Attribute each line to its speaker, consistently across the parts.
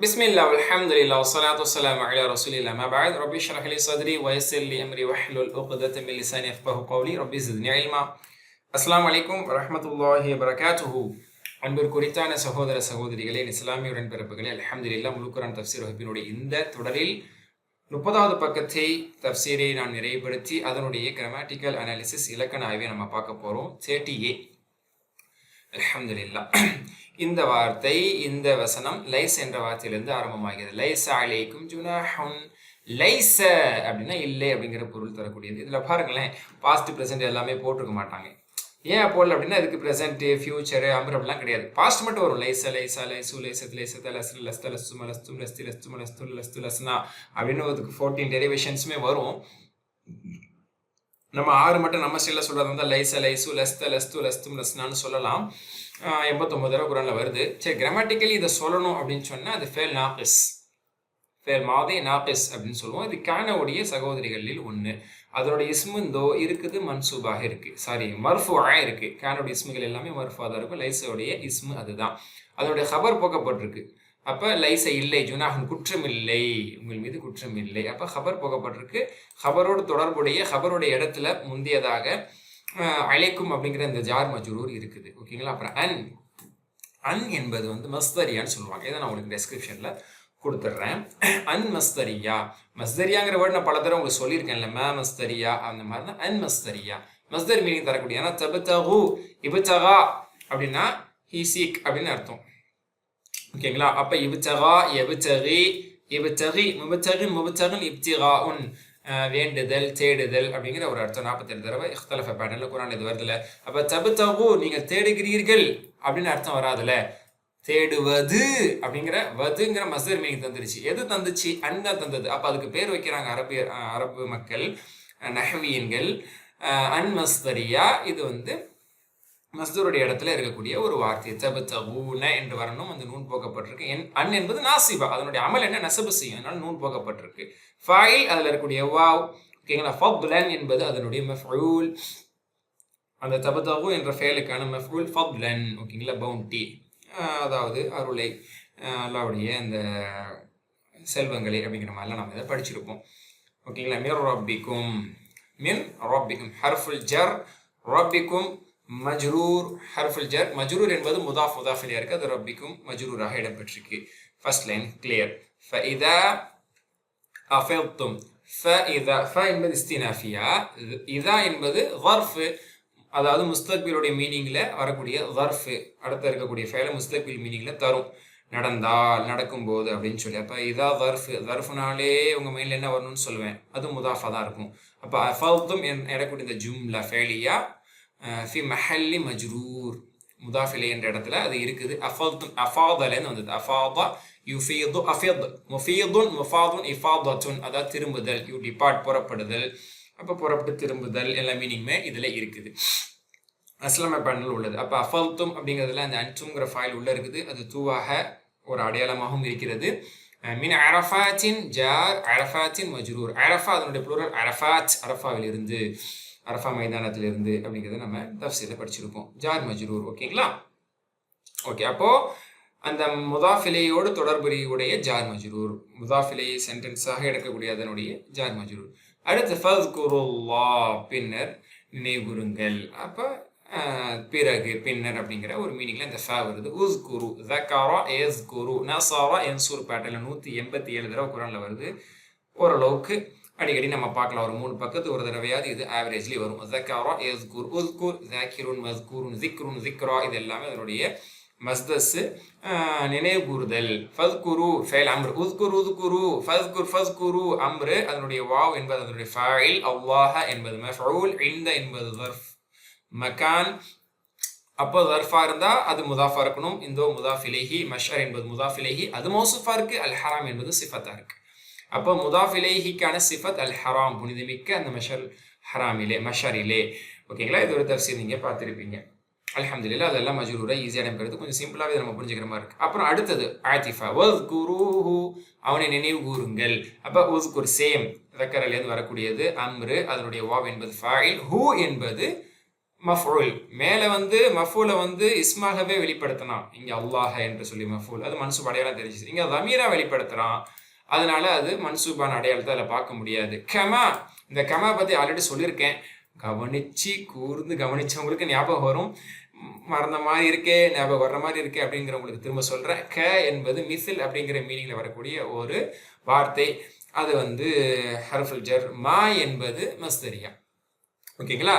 Speaker 1: பிஸ்மில்லா அல்ஹம்துலில்லாஹ் வஸ்ஸலாத்து வஸ்ஸலாமு அலா ரசூலில்லாஹ் அம்மா பஅத் ரப்பி ஷ்ரஹ் லி ஸத்ரி வ யஸ்ஸிர் லி அம்ரி வஹ்லுல் உக்தத்தம் மின் லிசானி யஃப்கஹு கௌலி ரப்பி ஸித்னி இல்மா. அஸ்ஸலாமு அலைக்கும் வரஹ்மத்துல்லாஹி வபரகாத்துஹு. அன்பிற்குரித்தான சகோதர சகோதரிகளே, இஸ்லாமிய உடன்பிறப்புகளே, அல்ஹம்துலில்லாஹ் முழு குர்ஆன் தஃப்சீர் வகுப்பினுடைய இந்த தொடரில் 30வது பக்கத்தை தஃப்சீரை நான் நிறைவுபடுத்தி அதனுடைய கிராமட்டிக்கல் அனாலிசிஸ் இலக்கண ஆய்வை நம்ம பார்க்க போறோம். 30A. அல்ஹம்துலில்லாஹ். இந்த வார்த்தை, இந்த வசனம் லைஸ் என்ற வார்த்தையிலிருந்து ஆரம்பமாகிறது. லைஸ அலைக்கும் ஜுனாஹுன். லைஸ அப்படின்னா இல்லை அப்படிங்கிற பொருள் தரக்கூடியது. இதுல பாருங்களேன், பாஸ்ட் ப்ரெசென்ட் எல்லாமே போட்டிருக்க மாட்டாங்க. ஏன் போடல அப்படின்னா இதுக்கு ப்ரெசென்ட், ஃபியூச்சர், அம்ர் அப்படிலாம் கிடையாது. பாஸ்ட் மட்டும் வரும். லைஸ லைஸா லைசு லைசத் லைசத் லஸ்ல லஸ்த லஸ்தும லஸ்தும் லஸ்தி லஸ்தும லஸ்து லஸ்து லஸ்னா அப்படின்னு அதுக்கு 14 டெரிவேஷன்ஸுமே வரும். நம்ம 6 மட்டும் நம்ம ஸ்டைலில் சொல்றது வந்து லைஸ லைசு லஸ்த லஸ்து லஸ்தும் லஸ்னான்னு சொல்லலாம். 89 தடவை குரான்ல வருது. சரி, கிராமட்டிக்கலி இதை சொல்லணும் அப்படின்னு சொன்னா அது ஃபேல் நாகிஸ், ஃபேல் மாதி நாகிஸ் அப்படின்னு சொல்லுவோம். இது கானவுடைய சகோதரிகளில் ஒன்று. அதோட இஸ்முந்தோ இருக்குது, மன்சூபாக இருக்கு, சாரி மர்ஃபுஆ இருக்கு. கானவுடைய இஸ்முகள் எல்லாமே மர்ஃபுஆ தான் இருக்கும். லைஸோடைய இஸ்மு அதுதான். அதோடைய ஹபர் போக்கப்பட்டிருக்கு. அப்ப லைஸ இல்லை, ஜுனாஹன் குற்றம் இல்லை, உங்கள் மீது குற்றம் இல்லை. அப்ப ஹபர் போக்கப்பட்டிருக்கு. ஹபரோடு தொடர்புடைய ஹபருடைய இடத்துல முந்தியதாக அலைக்கும் அப்படிங்கிற இந்த ஜார் மஜ்ரூர் இருக்குது. ஓகேங்களா. அப்புறம் அன் என்பது வந்து மஸ்தரியான்னு சொல்லுவாங்க. இதை நான் உங்களுக்கு டெஸ்கிரிப்ஷன்ல கொடுத்துட்றேன். அன் மஸ்தரியா. மஸ்தரியாங்கிற வேர்டு நான் பல தடவை உங்களுக்கு சொல்லியிருக்கேன்ல, மஸ்தரியா அந்த மாதிரி தான் அன் மஸ்தரியா. மஸ்தர் மீனிங் தரக்கூடிய, ஏன்னா தபுதகு இபுதகா அப்படின்னா ஹி சீக் அப்படின்னு அர்த்தம். ஓகேங்களா. அப்ப இபுதகா எபுதகி இபுதகி முபுதகின் முபுதகின் இப்திகாஉன் வேண்டுதல், தேடுதல் அப்படிங்கிற ஒரு அர்த்தம். 47 தடவை இஹ்தலஃப பேட்டர்ன்ல குர்ஆன்ல இது வருதுல. அப்ப தபுதகு நீங்க தேடுகிறீர்கள் அப்படின்னு அர்த்தம் வராதுல. தேடுவது அப்படிங்கிற வதுங்கிற மஸ்தர் மீனிங் தந்துருச்சு. எது தந்துச்சு? அன்தான் தந்தது. அப்ப அதுக்கு பேர் வைக்கிறாங்க அரபு மக்கள், நஹ்வியன்கள். அன் மஸ்தரியா. இது வந்து மஸ்தருடைய இடத்துல இருக்கக்கூடிய ஒரு வார்த்தை. தபுதகுன என்று வரணும். அந்த நூன் போக்கப்பட்டிருக்கு. அன் என்பது நாசிபா, அதனுடைய அமல் என்ன, நசபு செய்யும், அதனால நூன் போக்கப்பட்டிருக்கு. ஃபாயில் அதுல இருக்கக்கூடிய வாவ். ஓகேங்களா. ஃபத்லன் என்பது அதனுடைய மஃஊல். அந்த தபுதகு என்ற ஃபேலுக்கான மஃஊல் ஃபத்லன். ஓகேங்களா. பவுண்டி, அதாவது அருளை, அல்லாஹ்வுடைய அந்த செல்வங்களை அப்படிங்கிற மாதிரிலாம் நம்ம இதை படிச்சிருப்போம். ஓகேங்களா. மிர் ரப்பிக்கும், மின் ரப்பிக்கும் ஹர்ஃபுல் ஜர், ரப்பிக்கும் மஜ்ரூர் ஹர்ஃபுல் ஜர். மஜ்ரூர் என்பது முதாஃப் முதாஃபிலியா இருக்கு. அது ரப்பிக்கும் மஜ்ரூராக இடம்பெற்றிருக்கு. First line clear. ஃபஇதா அஃபில்தும். ஃபஇதா, ஃப என்பது இஸ்தினாஃபியா, இதா என்பது ظرف, அதாவது முஸ்தக்பிலுடைய மீனிங்ல வரக்கூடிய ظرف. அடுத்த இருக்கக்கூடிய ஃபைல முஸ்தக்பில் மீனிங்ல தரும். நடந்தால், நடக்கும்போது அப்படின்னு சொல்லி. அப்ப இதா ظرف, ظرفனாலே உங்க மைண்ட்ல என்ன வரணும்னு சொல்லுவேன், அது முதாஃபா தான் இருக்கும். அப்ப அஃபில்தும் எனக்கூடிய இந்த ஜும்லா ஃபேலியா ஃபி மஹல்லி மஜ்ரூர், முதாஃபிலை என்ற இடத்துல அது இருக்குது. அஃபல்தும் அஃபாதலன்னு வந்தது. அஃபாதா யுஃபீது அஃபித், முஃபீதுன் முஃபாதுன் இஃபாதத்துன், அதாவது திரும்புதல், யூ டிபார்ட், புறப்படுதல். அப்போ புறப்பட்டு திரும்புதல் எல்லா மீனிங்குமே இதுல இருக்குது. அஸ்லாம பேனல் உள்ளது. அப்போ அஃபல்தும் அப்படிங்கிறதுல அந்த அன்சுங்கிற ஃபைல் உள்ள இருக்குது. அது தூவாக ஒரு அடையாளமாகவும் இருக்கிறது. மின் அரஃபாத்தின் ஜார், அரஃபாத்தின் மஜ்ரூர். அரஃபா அதனுடைய ப்ளூரல் அரஃபாத், அரஃபாவில் இருந்து, அரஃபா மைதானத்திலிருந்து அப்படிங்கிறத நம்ம தஃப்சீல படிச்சிருக்கோம். ஜார் மஜ்ரூர். ஓகேங்களா. ஓகே. அப்போ அந்த முதாஃபிலையோடு தொடர்புடைய ஜார் மஜ்ரூர், முதாஃபிலை சென்டென்ஸாக எடுக்கக்கூடிய அதனுடைய ஜார் மஜ்ரூர். அடுத்து ஃபஸ்குருல்லாஹ், பின்னர் நினைவுறுங்கள். அப்போ பிறகு, பின்னர் அப்படிங்கிற ஒரு மீனிங்ல இந்த ஃபா வருது. உஸ்குரு, ஸக்கர யஸ்குரு, நஸர யன்சுர் பேட்டர்ல 187 தடவை குர்ஆன்ல வருது. ஓரளவுக்கு அடிக்கடி நம்ம பார்க்கலாம். ஒரு 3 பக்கத்து ஒரு தடவையாவது இது ஆவரேஜ்லி வரும். ஸக்கர யஸ்குர், உஸ்குர், ஸாக்கிருன், மஸ்கூருன், ஸிக்ருன், ஸிக்ரா, இது எல்லாமே அதனுடைய மஸ்தஸ், நினைவு கூறுதல். ஃபஸ்குரு ஃபைல் அம்ர், உஸ்குர் உஸ்குரு, ஃபஸ்குர் ஃபஸ்குரு அம்ரு, அதனுடைய வாவ் என்பது அதனுடைய ஃபைல், அல்லாஹ என்பது மஃஊல், இந்த என்பது ظرف, மகான். அப்போ ظرفா இருந்தா அது முதாஃபா இருக்கணும். இந்தோ முதாஃப் இலைஹி, மஷர் என்பது முதாஃப் இலைஹி, அது மௌசூஃபா இருக்கு. அல் ஹராம் என்பது சிஃபத்தா இருக்கு. அப்போ முதாஃப் இலைஹிக்கான சிஃபத் அல் ஹராம், புனிதமிக்க அந்த மஷர் ஹராமிலே, மஷரிலே. ஓகேங்களா. இது ஒரு தஃப்சீர் நீங்க பார்த்துருப்பீங்க. அல்ஹம்துலில்லாஹ். அதெல்லாம் மஜ்ரூரா ஈஸியாக இடம்பெறுது. கொஞ்சம் சிம்பிளாகவே நம்ம புரிஞ்சுக்கிற மாதிரி இருக்கு. அப்புறம் அடுத்தது ஆத்திஃபா, வஸ்குரூஹு, அவனை நினைவு கூறுங்கள். அப்போ உஸ்குர் சேம், ذكرலேருந்து வரக்கூடியது அம்ரு, அதனுடைய வாவ் என்பது ஃபாயில், ஹூ என்பது மஃபூல் மேலே வந்து மஃபூலை வந்து இஸ்மாகவே வெளிப்படுத்தினான் இங்கே அல்லாஹ் என்று சொல்லி மஃபூல் அது மன்சூப் அடையாளம் தெரிஞ்சிச்சு. இங்கே தமீரா வெளிப்படுத்துகிறான், அதனால அது மன்சூபான அடையாளத்தை அதில் பார்க்க முடியாது. கமா, இந்த கமா பற்றி ஆல்ரெடி சொல்லியிருக்கேன், கூர்ந்து கவனிச்சவங்களுக்கு ஞாபகம் வரும், மறந்த மாதிரி இருக்கே ஞாபகம் வர்ற மாதிரி இருக்கே அப்படிங்கிறவங்களுக்கு திரும்ப சொல்கிறேன். க என்பது மிசில் அப்படிங்கிற மீனிங்கில் வரக்கூடிய ஒரு வார்த்தை, அது வந்து ஹர்ஃபுல் ஜர். மா என்பது மஸ்தரியா. ஓகேங்களா?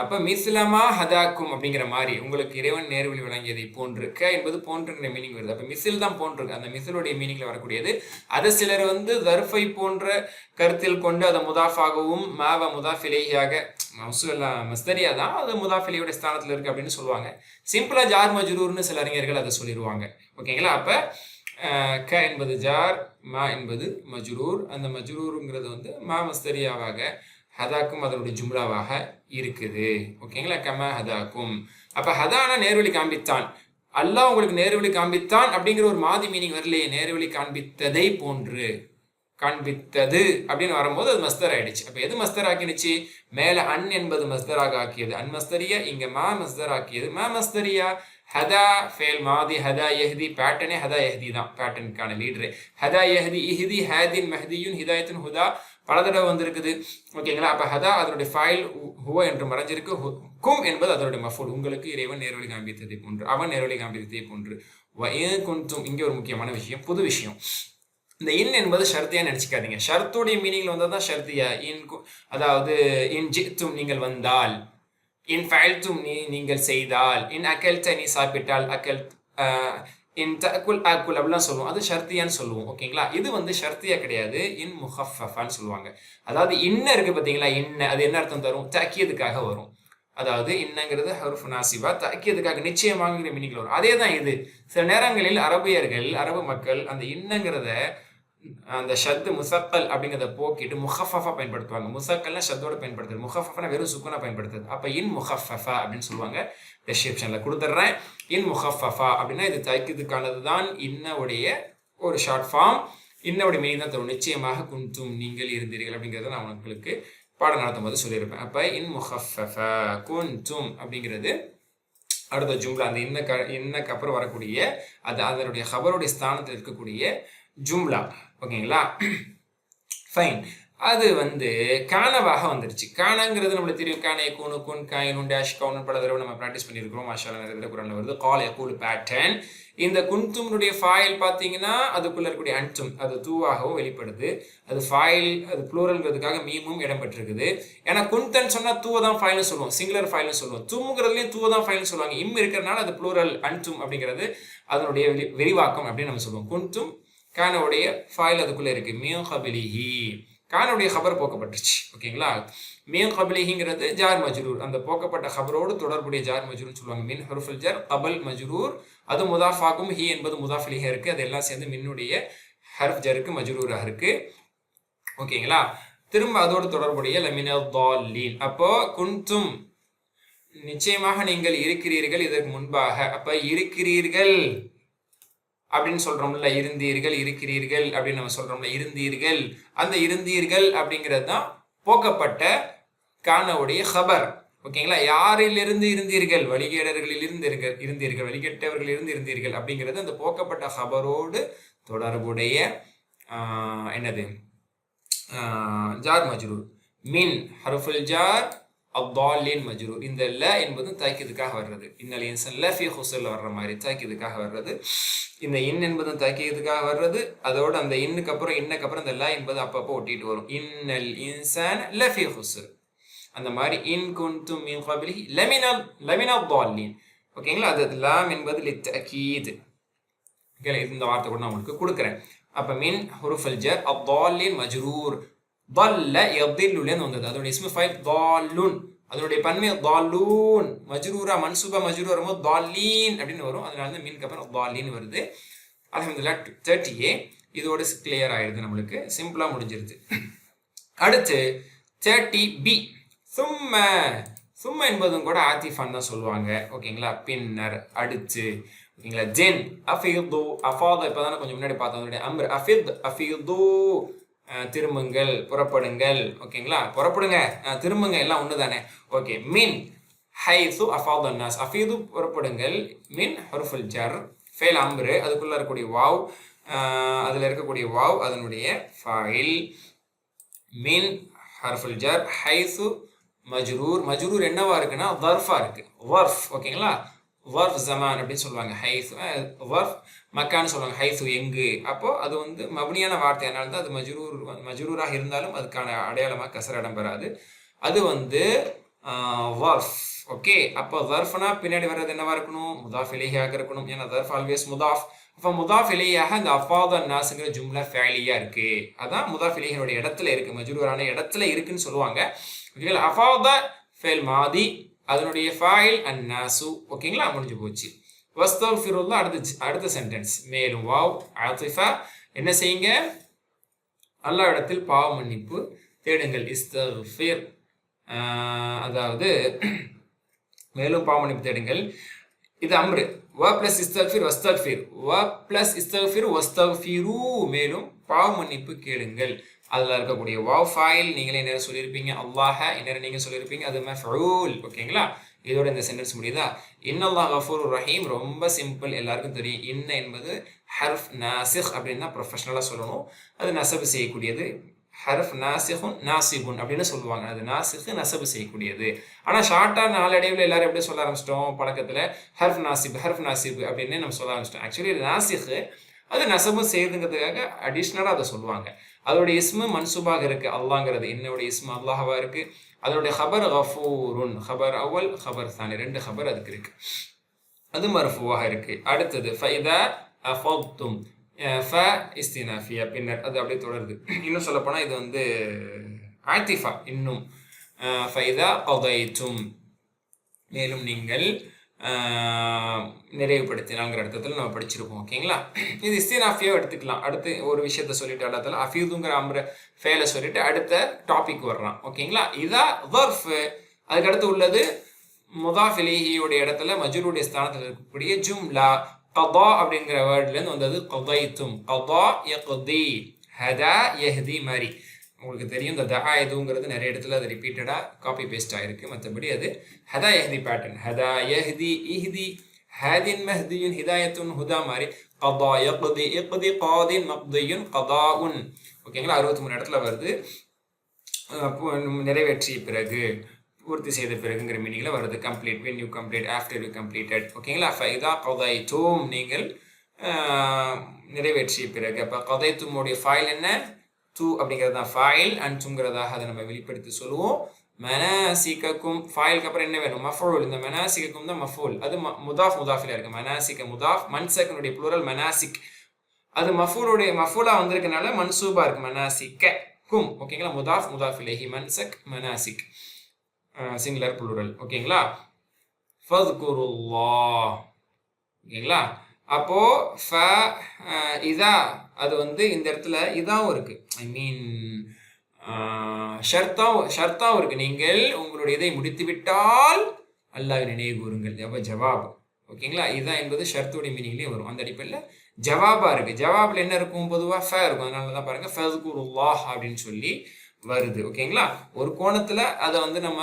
Speaker 1: அப்போ மிஸ்லமா ஹதாக்கும் அப்படிங்கிற மாதிரி உங்களுக்கு இறைவன் நேர்வழி வழங்கியதை போன்று. க என்பது போன்றுங்கிற மீனிங் வருது. அப்போ மிசில் தான் போன்று, அந்த மிசிலுடைய மீனிங்ல வரக்கூடியது. அதை சிலர் வந்து தர்ஃபை போன்ற கருத்தில் கொண்டு அதை முதாஃபாகவும் மாவ முதாஃபிலேயாக மஸ்தரியா தான் அது முதாஃபிலேயோட ஸ்தானத்தில் இருக்கு அப்படின்னு சொல்லுவாங்க. சிம்பிளா ஜார் மஜ்ரூர்னு சில அறிஞர்கள் அதை சொல்லிடுவாங்க. ஓகேங்களா? அப்போ க என்பது ஜார், மா என்பது மஜ்ரூர். அந்த மஜ்ரூருங்கிறது வந்து மா மஸ்தரியாவாக ஹதாக்கும் அதனுடைய ஜும்லாவாக இருக்குது. ஓகேங்களா? கம ஹதாக்கும். அப்போ ஹதானா நேர்வழி காண்பித்தான், அல்லாஹ் உங்களுக்கு நேர்வழி காண்பித்தான் அப்படிங்கிற ஒரு மாதி மீனிங் வரலையே. நேர்வழி காண்பித்ததை போன்று, காண்பித்தது அப்படின்னு வரும்போது அது மஸ்தர் ஆயிடுச்சு. அப்போ எது மஸ்தர் ஆக்கிடுச்சு? மேலே அன் என்பது மஸ்தராக ஆக்கியது அன் மஸ்தரியா, இங்கே மா மஸ்தர் ஆக்கியது மா மஸ்தரியா. ஹதா ஃபேல் மாதி, ஹதா யஹ்தி பேட்டர்னே ஹதா யஹ்தி தான் பேட்டர்னுக்கான லீடரு. ஹதா யஹ்தி, இஹ்தி, ஹாதின், மஹ்தியுன், ஹிதாயத்துன், ஹுதா பல தடவை வந்திருக்குது. ஓகேங்களா? அப்போ ஹதா அதனுடைய ஃபைல் ஹுவ என்று மறைஞ்சிருக்கு. கும் என்பது அதனுடைய மஃபூல், உங்களுக்கு இறைவன் நேர்வழி காண்பித்ததை போன்று, அவன் நேர்வழி காண்பித்ததை போன்று. குந்தும், இங்கே ஒரு முக்கியமான விஷயம், புது விஷயம். இந்த இன் என்பது ஷர்த்தியா நினைச்சுக்காதீங்க. ஷர்த்துடைய மீனிங்ல வந்தால் தான் ஷர்த்தியா. அதாவது இன் ஜித்தும் நீங்கள் வந்தால், இன் ஃபைல்தும் நீங்கள் செய்தால், இன் அக்கல்த நீ சாப்பிட்டால், அக்கல் இன் தக்குல் ஆக்குல் அப்படிலாம் சொல்லுவோம், அது ஷர்த்தியான்னு சொல்லுவோம். ஓகேங்களா? இது வந்து ஷர்த்தியா கிடையாது, இன் முஹஃபஃபான்னு சொல்லுவாங்க. அதாவது இன்ன இருக்கு பார்த்தீங்களா, இன்ன அது என்ன அர்த்தம் தரும்? தக்கியதுக்காக வரும். அதாவது இன்னங்கிறது ஹருஃப் நாசிபா, தக்கியதுக்காக நிச்சயமாங்கிற மீனிங்ல வரும். அதே தான் இது. சில நேரங்களில் அரபு மக்கள் அந்த இன்னங்கிறத அந்த ஷத்து முசக்கல் அப்படிங்கிறத போக்கிட்டு முஹஃபஃபா பயன்படுத்துவாங்க. முசக்கல்னா ஷத்தோட பயன்படுத்துது, முஹஃபஃபா வெறும் சுக்குனா பயன்படுத்துது. அப்போ இன் முஹஃபஃபா அப்படின்னு சொல்லுவாங்க. டெஸ்கிரிப்ஷன்ல கொடுத்துட்றேன். இன் முஹஃபஃபா அப்படின்னா இது தைக்கிறதுக்கானது தான் இன்னவுடைய ஒரு ஷார்ட் ஃபார்ம். இன்னவுடைய மீனிங் தான் தரும். நிச்சயமாக குந்தும் நீங்கள் இருந்தீர்கள் அப்படிங்கிறத நான் உங்களுக்கு பாடம் நடத்தும் போது சொல்லியிருப்பேன். அப்போ இன் முஹஃபஃபா குந்தும் அப்படிங்கிறது அடுத்த ஜும்லா, அந்த இன்னக்கு அப்புறம் வரக்கூடிய அது அதனுடைய ஹபருடைய ஸ்தானத்தில் இருக்கக்கூடிய ஜும்லா. ஓகேங்களா? ஃபைன். அது வந்து கானவாக வந்துருச்சு. கானங்கிறது நம்மளுக்கு தெரியும், கானை கூனு குன் காயின் டேஷ் கவுன் பல தடவை நம்ம ப்ராக்டிஸ் பண்ணியிருக்கிறோம். மாஷால்லா நிறைய தடவை குரான்ல வருது. கால் யகூல் பேட்டர்ன். இந்த குன்தும்னுடைய ஃபாயில் பார்த்தீங்கன்னா அதுக்குள்ள இருக்கக்கூடிய அன்தும் அது தூவாகவும் வெளிப்படுது. அது ஃபாயில், அது ப்ளூரல்ங்கிறதுக்காக மீமும் இடம்பெற்றிருக்குது. ஏன்னா குன்தன் சொன்னால் தூவை தான் ஃபாயில்னு சொல்லுவோம், சிங்குலர் ஃபாயில்னு சொல்லுவோம். தும்ங்கிறதுலையும் தூவை தான் ஃபாயில்னு சொல்லுவாங்க. இம் இருக்கிறனால அது ப்ளூரல் அன்தும் அப்படிங்கிறது அதனுடைய விரிவாக்கம் அப்படின்னு நம்ம சொல்லுவோம். குன்தும் கானுடைய ஃபாயில் அதுக்குள்ளே இருக்கு. மின் கபிலிஹி, கானுடைய ஹபர் போக்கப்பட்டுருச்சு. ஓகேங்களா? மின் கபிலிஹிங்கிறது ஜார் மஜ்ரூர், அந்த போக்கப்பட்ட ஹபரோடு தொடர்புடைய ஜார் மஜ்ரூர்னு சொல்லுவாங்க. மின் ஹருஃபுல் ஜர் கபல் மஜ்ரூர், அது முதாஃபாகும், ஹி என்பது முதாஃபிலிஹா இருக்கு. அது எல்லாம் சேர்ந்து மின்னுடைய ஹர்ஃப் ஜருக்கு மஜ்ரூராக இருக்கு. ஓகேங்களா? திரும்ப அதோடு தொடர்புடைய லமினல் தால்லீன். அப்போ குன்தும் நிச்சயமாக நீங்கள் இருக்கிறீர்கள் இதற்கு முன்பாக. அப்ப இருக்கிறீர்கள் அப்படின்னு சொல்றோம்ல, இருந்தீர்கள் இருக்கிறீர்கள் அப்படின்னு நம்ம சொல்றோம்ல, இருந்தீர்கள். அந்த இருந்தீர்கள் அப்படிங்கிறது தான் போக்கப்பட்ட கானவுடைய ஹபர். ஓகேங்களா? யாரிலிருந்து இருந்தீர்கள்? வழிகேடர்களில் இருந்தீர்கள், வழிகேட்டவர்கள் இருந்தீர்கள் அப்படிங்கிறது அந்த போக்கப்பட்ட ஹபரோடு தொடர்புடைய என்னது ஜார் மஜ்ரூர். மின் ஹர்ஃபுல் ஜார் அத்தாலின் மஜ்ரூர். இந்த ல என்பது தாக்கியதுக்காக வர்றது. இன்னல் இன்சான் லஃபீ ஹுஸ்ரில் வர்ற மாதிரி தாக்கியதுக்காக வர்றது. இந்த இன் என்பது தாக்கியதுக்காக வர்றது. அதோட அந்த இன்னுக்கு அப்புறம் இந்த ல என்பது அப்பப்போ ஒட்டிட்டு வரும். இன்னல் இன்சான் லஃபீ ஹுஸ்ர். அந்த மாதிரி இன் குன்தும் மின் கபிலிஹி லமினல் தால்லீன். ஓகேங்களா? அது லாம் என்பது லித்தஅகீத். இந்த வார்த்தை கூட நான் உங்களுக்கு கொடுக்குறேன். அப்போ மின் ஹுருஃபுல் ஜர் அத்தாலின் மஜ்ரூர். ضل يضل லேருந்து வந்தது. அதோட இஸ்மு ஃபைல் ضالون, அதனுடைய பன்மை ضالون. மஜ்ரூரா மன்சூபா மஜ்ரூர் வரும்போது ضالين அப்படின்னு வரும். அதனால தான் மீன் கப்பர் ضالين வருது. அல்ஹம்துலில்லாஹ் 30A இதோட கிளியர் ஆயிடுது, நம்மளுக்கு சிம்பிளா முடிஞ்சிருது. அடுத்து 30B சும்ம என்பதும் கூட ஆத்திஃபான் தான் சொல்லுவாங்க. ஓகேங்களா? பின்னர், அடுத்து. ஓகேங்களா? ஜென் அஃபிது அஃபாத இப்போதானே கொஞ்சம் முன்னாடி பார்த்தோம். அதனுடைய அம்ர் அஃபித் அஃபிது திரும்புங்கள், புறப்படுங்கள். ஓகேங்களா? புறப்படுங்க, திரும்புங்க, எல்லாம் ஒன்று தானே. ஓகே. மின் ஹைசு அஃபாதன் நாஸ். அஃபீது புறப்படுங்கள் மின் ஹுருஃபுல் ஜர் ஃபேல் அம்ரு அதுக்குள்ள இருக்கக்கூடிய வாவ், அதில் இருக்கக்கூடிய வாவ் அதனுடைய ஃபாயில். மின் ஹர்ஃபுல் ஜர். ஹைசு மஜ்ரூர். மஜ்ரூர் என்னவா இருக்குன்னா வர்ஃபா இருக்கு. வர்ஃப் ஓகேங்களா. வர்ஃப் ஜமான் அப்படின்னு சொல்லுவாங்க. ஹைசு வர்ஃப் மக்கான்னு சொல்லுவாங்க. ஹைசு எங்கு. அப்போ அது வந்து மப்னியான வார்த்தை, அதனால தான் அது மஜ்ரூராக இருந்தாலும் அதுக்கான அடையாளமாக கசர இடம் பெறாது. அது வந்து வர்ஃப். ஓகே. அப்போ வர்ஃப்னா பின்னாடி வர்றது என்னவா இருக்கணும்? முதாஃப் இலைஹியாக இருக்கணும். ஏன்னா வர்ஃப் ஆல்வேஸ் முதாஃப். அப்போ முதாஃப் இலையாக இந்த அஃபாதன் நாஸ்ங்கிற ஜும்லா ஃபேலியா இருக்கு. அதான் முதாஃப் இலைஹினுடைய இடத்துல இருக்கு, மஜ்ரூரான இடத்துல இருக்குன்னு சொல்லுவாங்க. ஓகேங்களா. அஃபாத ஃபேல் மாதி அதனுடைய ஃபாயில் அன்னாசு. ஓகேங்களா, முடிஞ்சு போச்சு. வஸ்தக்ஃபிருல்லாஹ் அடுத்த சென்டென்ஸ். மேலும் வாவ் ஆத்திஃபா. என்ன செய்யுங்க? அல்லாஹ் இடத்தில் பாவ மன்னிப்பு தேடுங்கள். இஸ்தக்ஃபிர் அதாவது மேலும் பாவ மன்னிப்பு தேடுங்கள். இது அம்ரு. வ பிளஸ் இஸ்தக்ஃபிர் வஸ்தக்ஃபிர். வ பிளஸ் இஸ்தக்ஃபிர் வஸ்தக்ஃபிரு. மேலும் பாவ மன்னிப்பு கேளுங்கள். அதில் இருக்கக்கூடிய வாவ் ஃபாயில் நீங்களே என்ன சொல்லியிருப்பீங்க? அல்லாஹ என்ன நீங்கள் சொல்லியிருப்பீங்க? அது மஃஊல். ஓகேங்களா. இதோட இந்த சென்டென்ஸ் முடியுதா? இன்னல்லாஹ் கஃபூருர் ரஹீம். ரொம்ப சிம்பிள், எல்லாருக்கும் தெரியும். இன்ன என்பது ஹர்ஃப் நாசிக் அப்படின்னு தான் ப்ரொஃபஷனலாக சொல்லணும். அது நசபு செய்யக்கூடியது. ஹர்ஃப் நாசிகுன் நாசிபுன் அப்படின்னு சொல்லுவாங்க. அது நாசிக்கு நசபு செய்யக்கூடியது. ஆனால் ஷார்ட்டாக நாளடைவில் எல்லாரும் எப்படி சொல்ல ஆரம்பிச்சிட்டோம்? பழக்கத்தில் ஹர்ஃப் நாசிப் அப்படின்னு நம்ம சொல்ல ஆரம்பிச்சிட்டோம். ஆக்சுவலி நாசிக்கு அது நசபு செய்யுதுங்கிறதுக்காக அடிஷ்னலாக அதை சொல்லுவாங்க. அதோடைய இஸ்மு மன்சூபாக இருக்கு. அல்லாங்கிறது என்னுடைய இஸ்மு அல்லாஹவா இருக்கு. அதனுடைய ஹபர் கஃபூருன். ஹபர் அவ்வல் ஹபர் தானி, ரெண்டு ஹபர் அதுக்கு இருக்கு. அது மர்ஃபூவாக இருக்கு. அடுத்தது ஃபைதா அஃபதும். ஃப இஸ்தினாஃபியா பின்னர் அது அப்படியே தொடருது. இன்னும் சொல்லப்போனால் இது வந்து ஆத்திஃபா. இன்னும் ஃபைதா கதைத்தும் மேலும் நீங்கள் நிறைவுபடுத்தினாங்கிற அர்த்தத்தில் நம்ம படிச்சிருப்போம். ஓகேங்களா. இது இஸ்தினாஃபியாக எடுத்துக்கலாம். அடுத்து ஒரு விஷயத்த சொல்லிட்டு அல்லத்தில் அஃபீதுங்கிற அம்ர ஃபேலை சொல்லிட்டு அடுத்த டாபிக் வர்றான். ஓகேங்களா. இதா வர்ஃப். அதுக்கடுத்து உள்ளது முதாஃப் இலைஹியோடைய இடத்துல மஜ்ரூருடைய ஸ்தானத்தில் இருக்கக்கூடிய ஜும்லா. கதா அப்படிங்கிற வேர்ட்லேருந்து வந்தது கதைத்தும். கதா யக்தி ஹதா யஹ்தி மாதிரி உங்களுக்கு தெரியும். இந்த தஹா எதுங்கிறது நிறைய இடத்துல அது ரிப்பீட்டடாக காப்பி பேஸ்ட் ஆகிருக்கு. மற்றபடி அது ஹதா யஹ்தி பேட்டர்ன். ஹதா யஹ்தி இஹ்தி ஹாதின் மஹ்தியுன் ஹிதாயத்துன் ஹுதா மாதிரி. கதா யக்தி இக்தி காதின் மக்தியுன் கதாஉன். ஓகேங்களா. 63 இடத்துல வருது. நிறைவேற்றிய பிறகு, பூர்த்தி செய்த பிறகுங்கிற மீனிங்கில் வருது. Complete, when you complete, after you completed. ஓகேங்களா. ஃபைதா கதைத்தும் நீங்கள் நிறைவேற்றிய பிறகு. அப்போ கதைத்துமுடைய ஃபாயில் என்ன? தூ அப்படிங்கிறது தான் ஃபாயில். அன்சுங்கிறதாக அதை நம்ம வெளிப்படுத்தி சொல்லுவோம். மனாசிக்கும் ஃபாயிலுக்கு அப்புறம் என்ன வேணும்? மஃபூல். இந்த மனாசிக்கும் தான் மஃபூல். அது முதாஃபில் இருக்கு. மனாசிக்க முதாஃப். மன்சக்னுடைய ப்ளூரல் மனாசிக். அது மஃபூலா வந்திருக்கனால மன்சூபா இருக்கு. மனாசிக்க கும். ஓகேங்களா. முதாஃப் இலைஹி மன்சக் மனாசிக் சிங்குலர் ப்ளூரல். ஓகேங்களா. ஃபத்குருல்லாஹ். ஓகேங்களா. அப்போ ஃப இதா அது வந்து இந்த இடத்துல இதாவும் இருக்கு. ஐ மீன் ஷர்த்தாவும் இருக்கு. நீங்கள் உங்களுடைய இதை முடித்து விட்டால் அல்லாஹ்வை நினைவு கூறுங்கள். ஜவாப். ஓகேங்களா. இதுதான் என்பது ஷர்த்துடைய மீனிங்லேயே வரும். அந்த அடிப்படையில் ஜவாபா இருக்கு. ஜவாபில் என்ன இருக்கும்? பொதுவாக ஃப இருக்கும். அதனால தான் பாருங்க ஃபத்குருல்லாஹ் அப்படின்னு சொல்லி வருது. ஓகேங்களா. ஒரு கோணத்தில் அதை வந்து நம்ம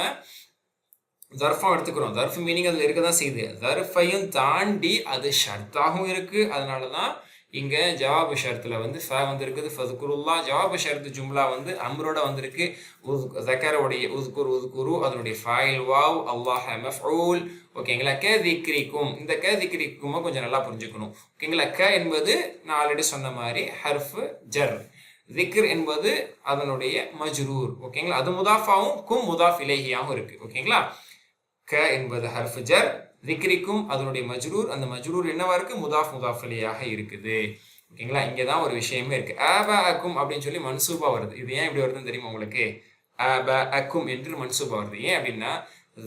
Speaker 1: ஜர்ஃபாக எடுத்துக்கிறோம். ஜர்ஃப் மீனிங் அதில் இருக்க தான் செய்யுது. ஜர்ஃபையும் தாண்டி அது ஷர்த்தாகவும் இருக்குது. அதனால தான் இங்கே ஜவாபு ஷர்த்தில் வந்து ஃப வந்துருக்குது. ஃபதுக்குருல்லா ஜவாபு ஷர்த்து ஜும்லா வந்து அம்ரோட வந்திருக்கு. ஜக்கரோடைய உதுகுரு அதனுடைய ஃபாயில் வாவ். அல்லாஹ் மஃஊல். ஓகேங்களா. க திக்ரிக்கும். இந்த க திக்ரிக்குமா கொஞ்சம் நல்லா புரிஞ்சுக்கணும். ஓகேங்களா. க என்பது நான் ஆல்ரெடி சொன்ன மாதிரி ஹர்ஃப் ஜர். திக்ர் என்பது அதனுடைய மஜ்ரூர். ஓகேங்களா. அது முதாஃபாவும் கும் முதாஃப் இலைஹியாகவும் இருக்கு. ஓகேங்களா. க என்பது ஹர்ஃப் ஜர். திக்ரிக்கும் அதனுடைய மஜ்ரூர். அந்த மஜ்ரூர் என்னவா இருக்கு? முதாஃப் இலையாக இருக்குது. ஓகேங்களா. இங்கே தான் ஒரு விஷயமே இருக்கு. ஆபா அக்கும் அப்படின்னு சொல்லி மன்சூபா வருது. இது ஏன் இப்படி வருதுன்னு தெரியுமா உங்களுக்கு? ஆபா அக்கும் என்று மன்சூபா வருது. ஏன் அப்படின்னா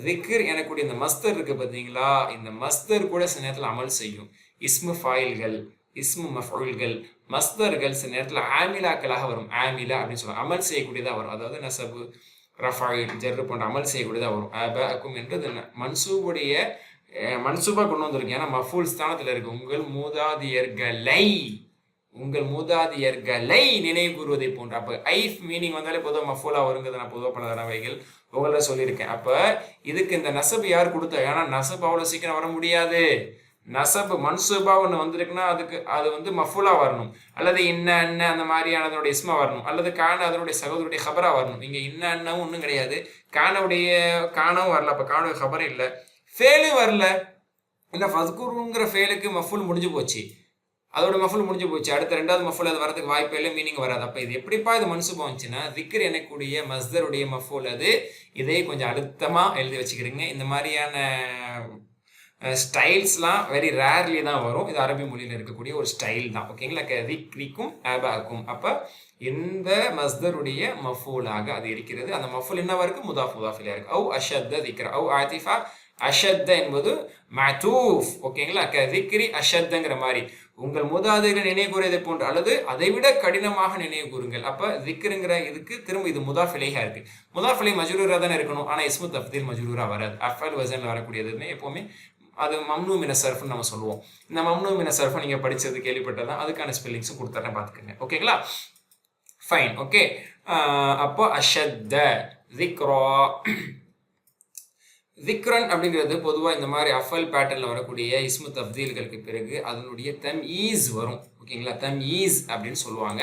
Speaker 1: திக்ர் எனக்கூடிய இந்த மஸ்தர் இருக்கு பார்த்தீங்களா, இந்த மஸ்தர் கூட சில நேரத்தில் அமல் செய்யும். இஸ்மு ஃபாயில்கள், இஸ்மு மஃஊல்கள், மஸ்தர்கள் சில நேரத்தில் ஆமிலாக்களாக வரும். ஆமிலா அப்படின்னு சொல்லுவாங்க. அமல் செய்யக்கூடியதாக வரும். அதாவது நசபு ரஃபாயில் ஜர்ரு போன்ற அமல் செய்யக்கூடியதாக வரும். ஆபா அக்கும் என்று மன்சூபா கொண்டு வந்திருக்கு. ஏன்னா மஃபூல் ஸ்தானத்தில் இருக்கு. உங்கள் மூதாதியர்களை உங்கள் மூதாதையர்களை நினைவு கூறுவதை போன்று. அப்போ ஐஃப் மீனிங் வந்தாலே பொதுவாக மஃபூலா வருங்கிறது நான் பொதுவாக பல தடவைகள் உங்கள சொல்லியிருக்கேன். அப்போ இதுக்கு இந்த நசப் யார் கொடுத்தா? ஏன்னா நசப் அவ்வளோ சீக்கிரம் வர முடியாது. நசப் மன்சூபா ஒன்று வந்திருக்குன்னா அது வந்து மஃபூலா வரணும், அல்லது இன்ன அண்ணன் அந்த மாதிரியானதனுடைய இஸ்மா வரணும், அல்லது கான அதனுடைய சகோதரருடைய ஹபரா வரணும். இங்கே இன்ன அண்ணவும் ஒன்றும் கிடையாது, கானவும் வரல, அப்போ கானுடைய ஹபரும் இல்லை, ஃபேலும் வரல. இல்லை ஃபஸ்குருங்கிற ஃபேலுக்கு மஃபூல் முடிஞ்சு போச்சு, அதோட மஃபூல் முடிஞ்சு போச்சு. அடுத்த ரெண்டாவது மஃபூல் அது வரதுக்கு வாய்ப்பே இல்லை, மீனிங் வராது. அப்போ இது எப்படிப்பா இது மன்சூபா வந்துச்சுன்னா திக்ர் எனக்கூடிய மஸ்தருடைய மஃபூல் அது. இதை கொஞ்சம் அழுத்தமாக எழுதி வச்சுக்கிறீங்க. இந்த மாதிரியான ஸ்டைல்ஸ்லாம் வெரி ரேர்லி தான் வரும். இது அரபி மொழியில் இருக்கக்கூடிய ஒரு ஸ்டைல் தான். ஓகேங்களா? திக்ரிக்கும் ஆபாக்கும். அப்போ இந்த மஸ்தருடைய மஃபூலாக அது இருக்கிறது. அந்த மஃபூல் என்னவா இருக்கு? முதாஃப் முதாஃபிலா இருக்கு. அவு அஷத்த திக்ரா அவு ஆதிஃபா. அஷத்த என்பது மதூஃப். ஓகேங்களா? திக்ரி அஷத்தங்கிற மாதிரி உங்கள் மூதாதையர்களை நினைவு கூறியதை போன்று அல்லது அதை விட கடினமாக நினைவு கூறுங்கள். அப்போ திக்ருங்கிற இதுக்கு திரும்ப இது முதாஃபிலேயா இருக்கு. முதாஃபிலை மஜ்ரூரா தானே இருக்கணும், ஆனால் இஸ்மு தஃதீல் மஜ்ரூரா வராது. அஃபல் வசனில் வரக்கூடியதுமே எப்போவுமே அது மம்னூ மின சர்ஃப்னு நம்ம சொல்லுவோம். இந்த மம்னூ மின சர்ஃபை நீங்கள் படித்தது கேள்விப்பட்டதான், அதுக்கான ஸ்பெல்லிங்ஸும் கொடுத்துறேன் பார்த்துக்கோங்க. ஓகேங்களா? ஃபைன். ஓகே. அப்போ அஷத்த திக்ரா. திக்ரன் அப்படிங்கிறது பொதுவாக இந்த மாதிரி அஃபல் பேட்டர்னில் வரக்கூடிய இஸ்மு தஃதீல்களுக்கு பிறகு அதனுடைய தம்ஈஸ் வரும். ஓகேங்களா? தம்ஈஸ் அப்படின்னு சொல்லுவாங்க.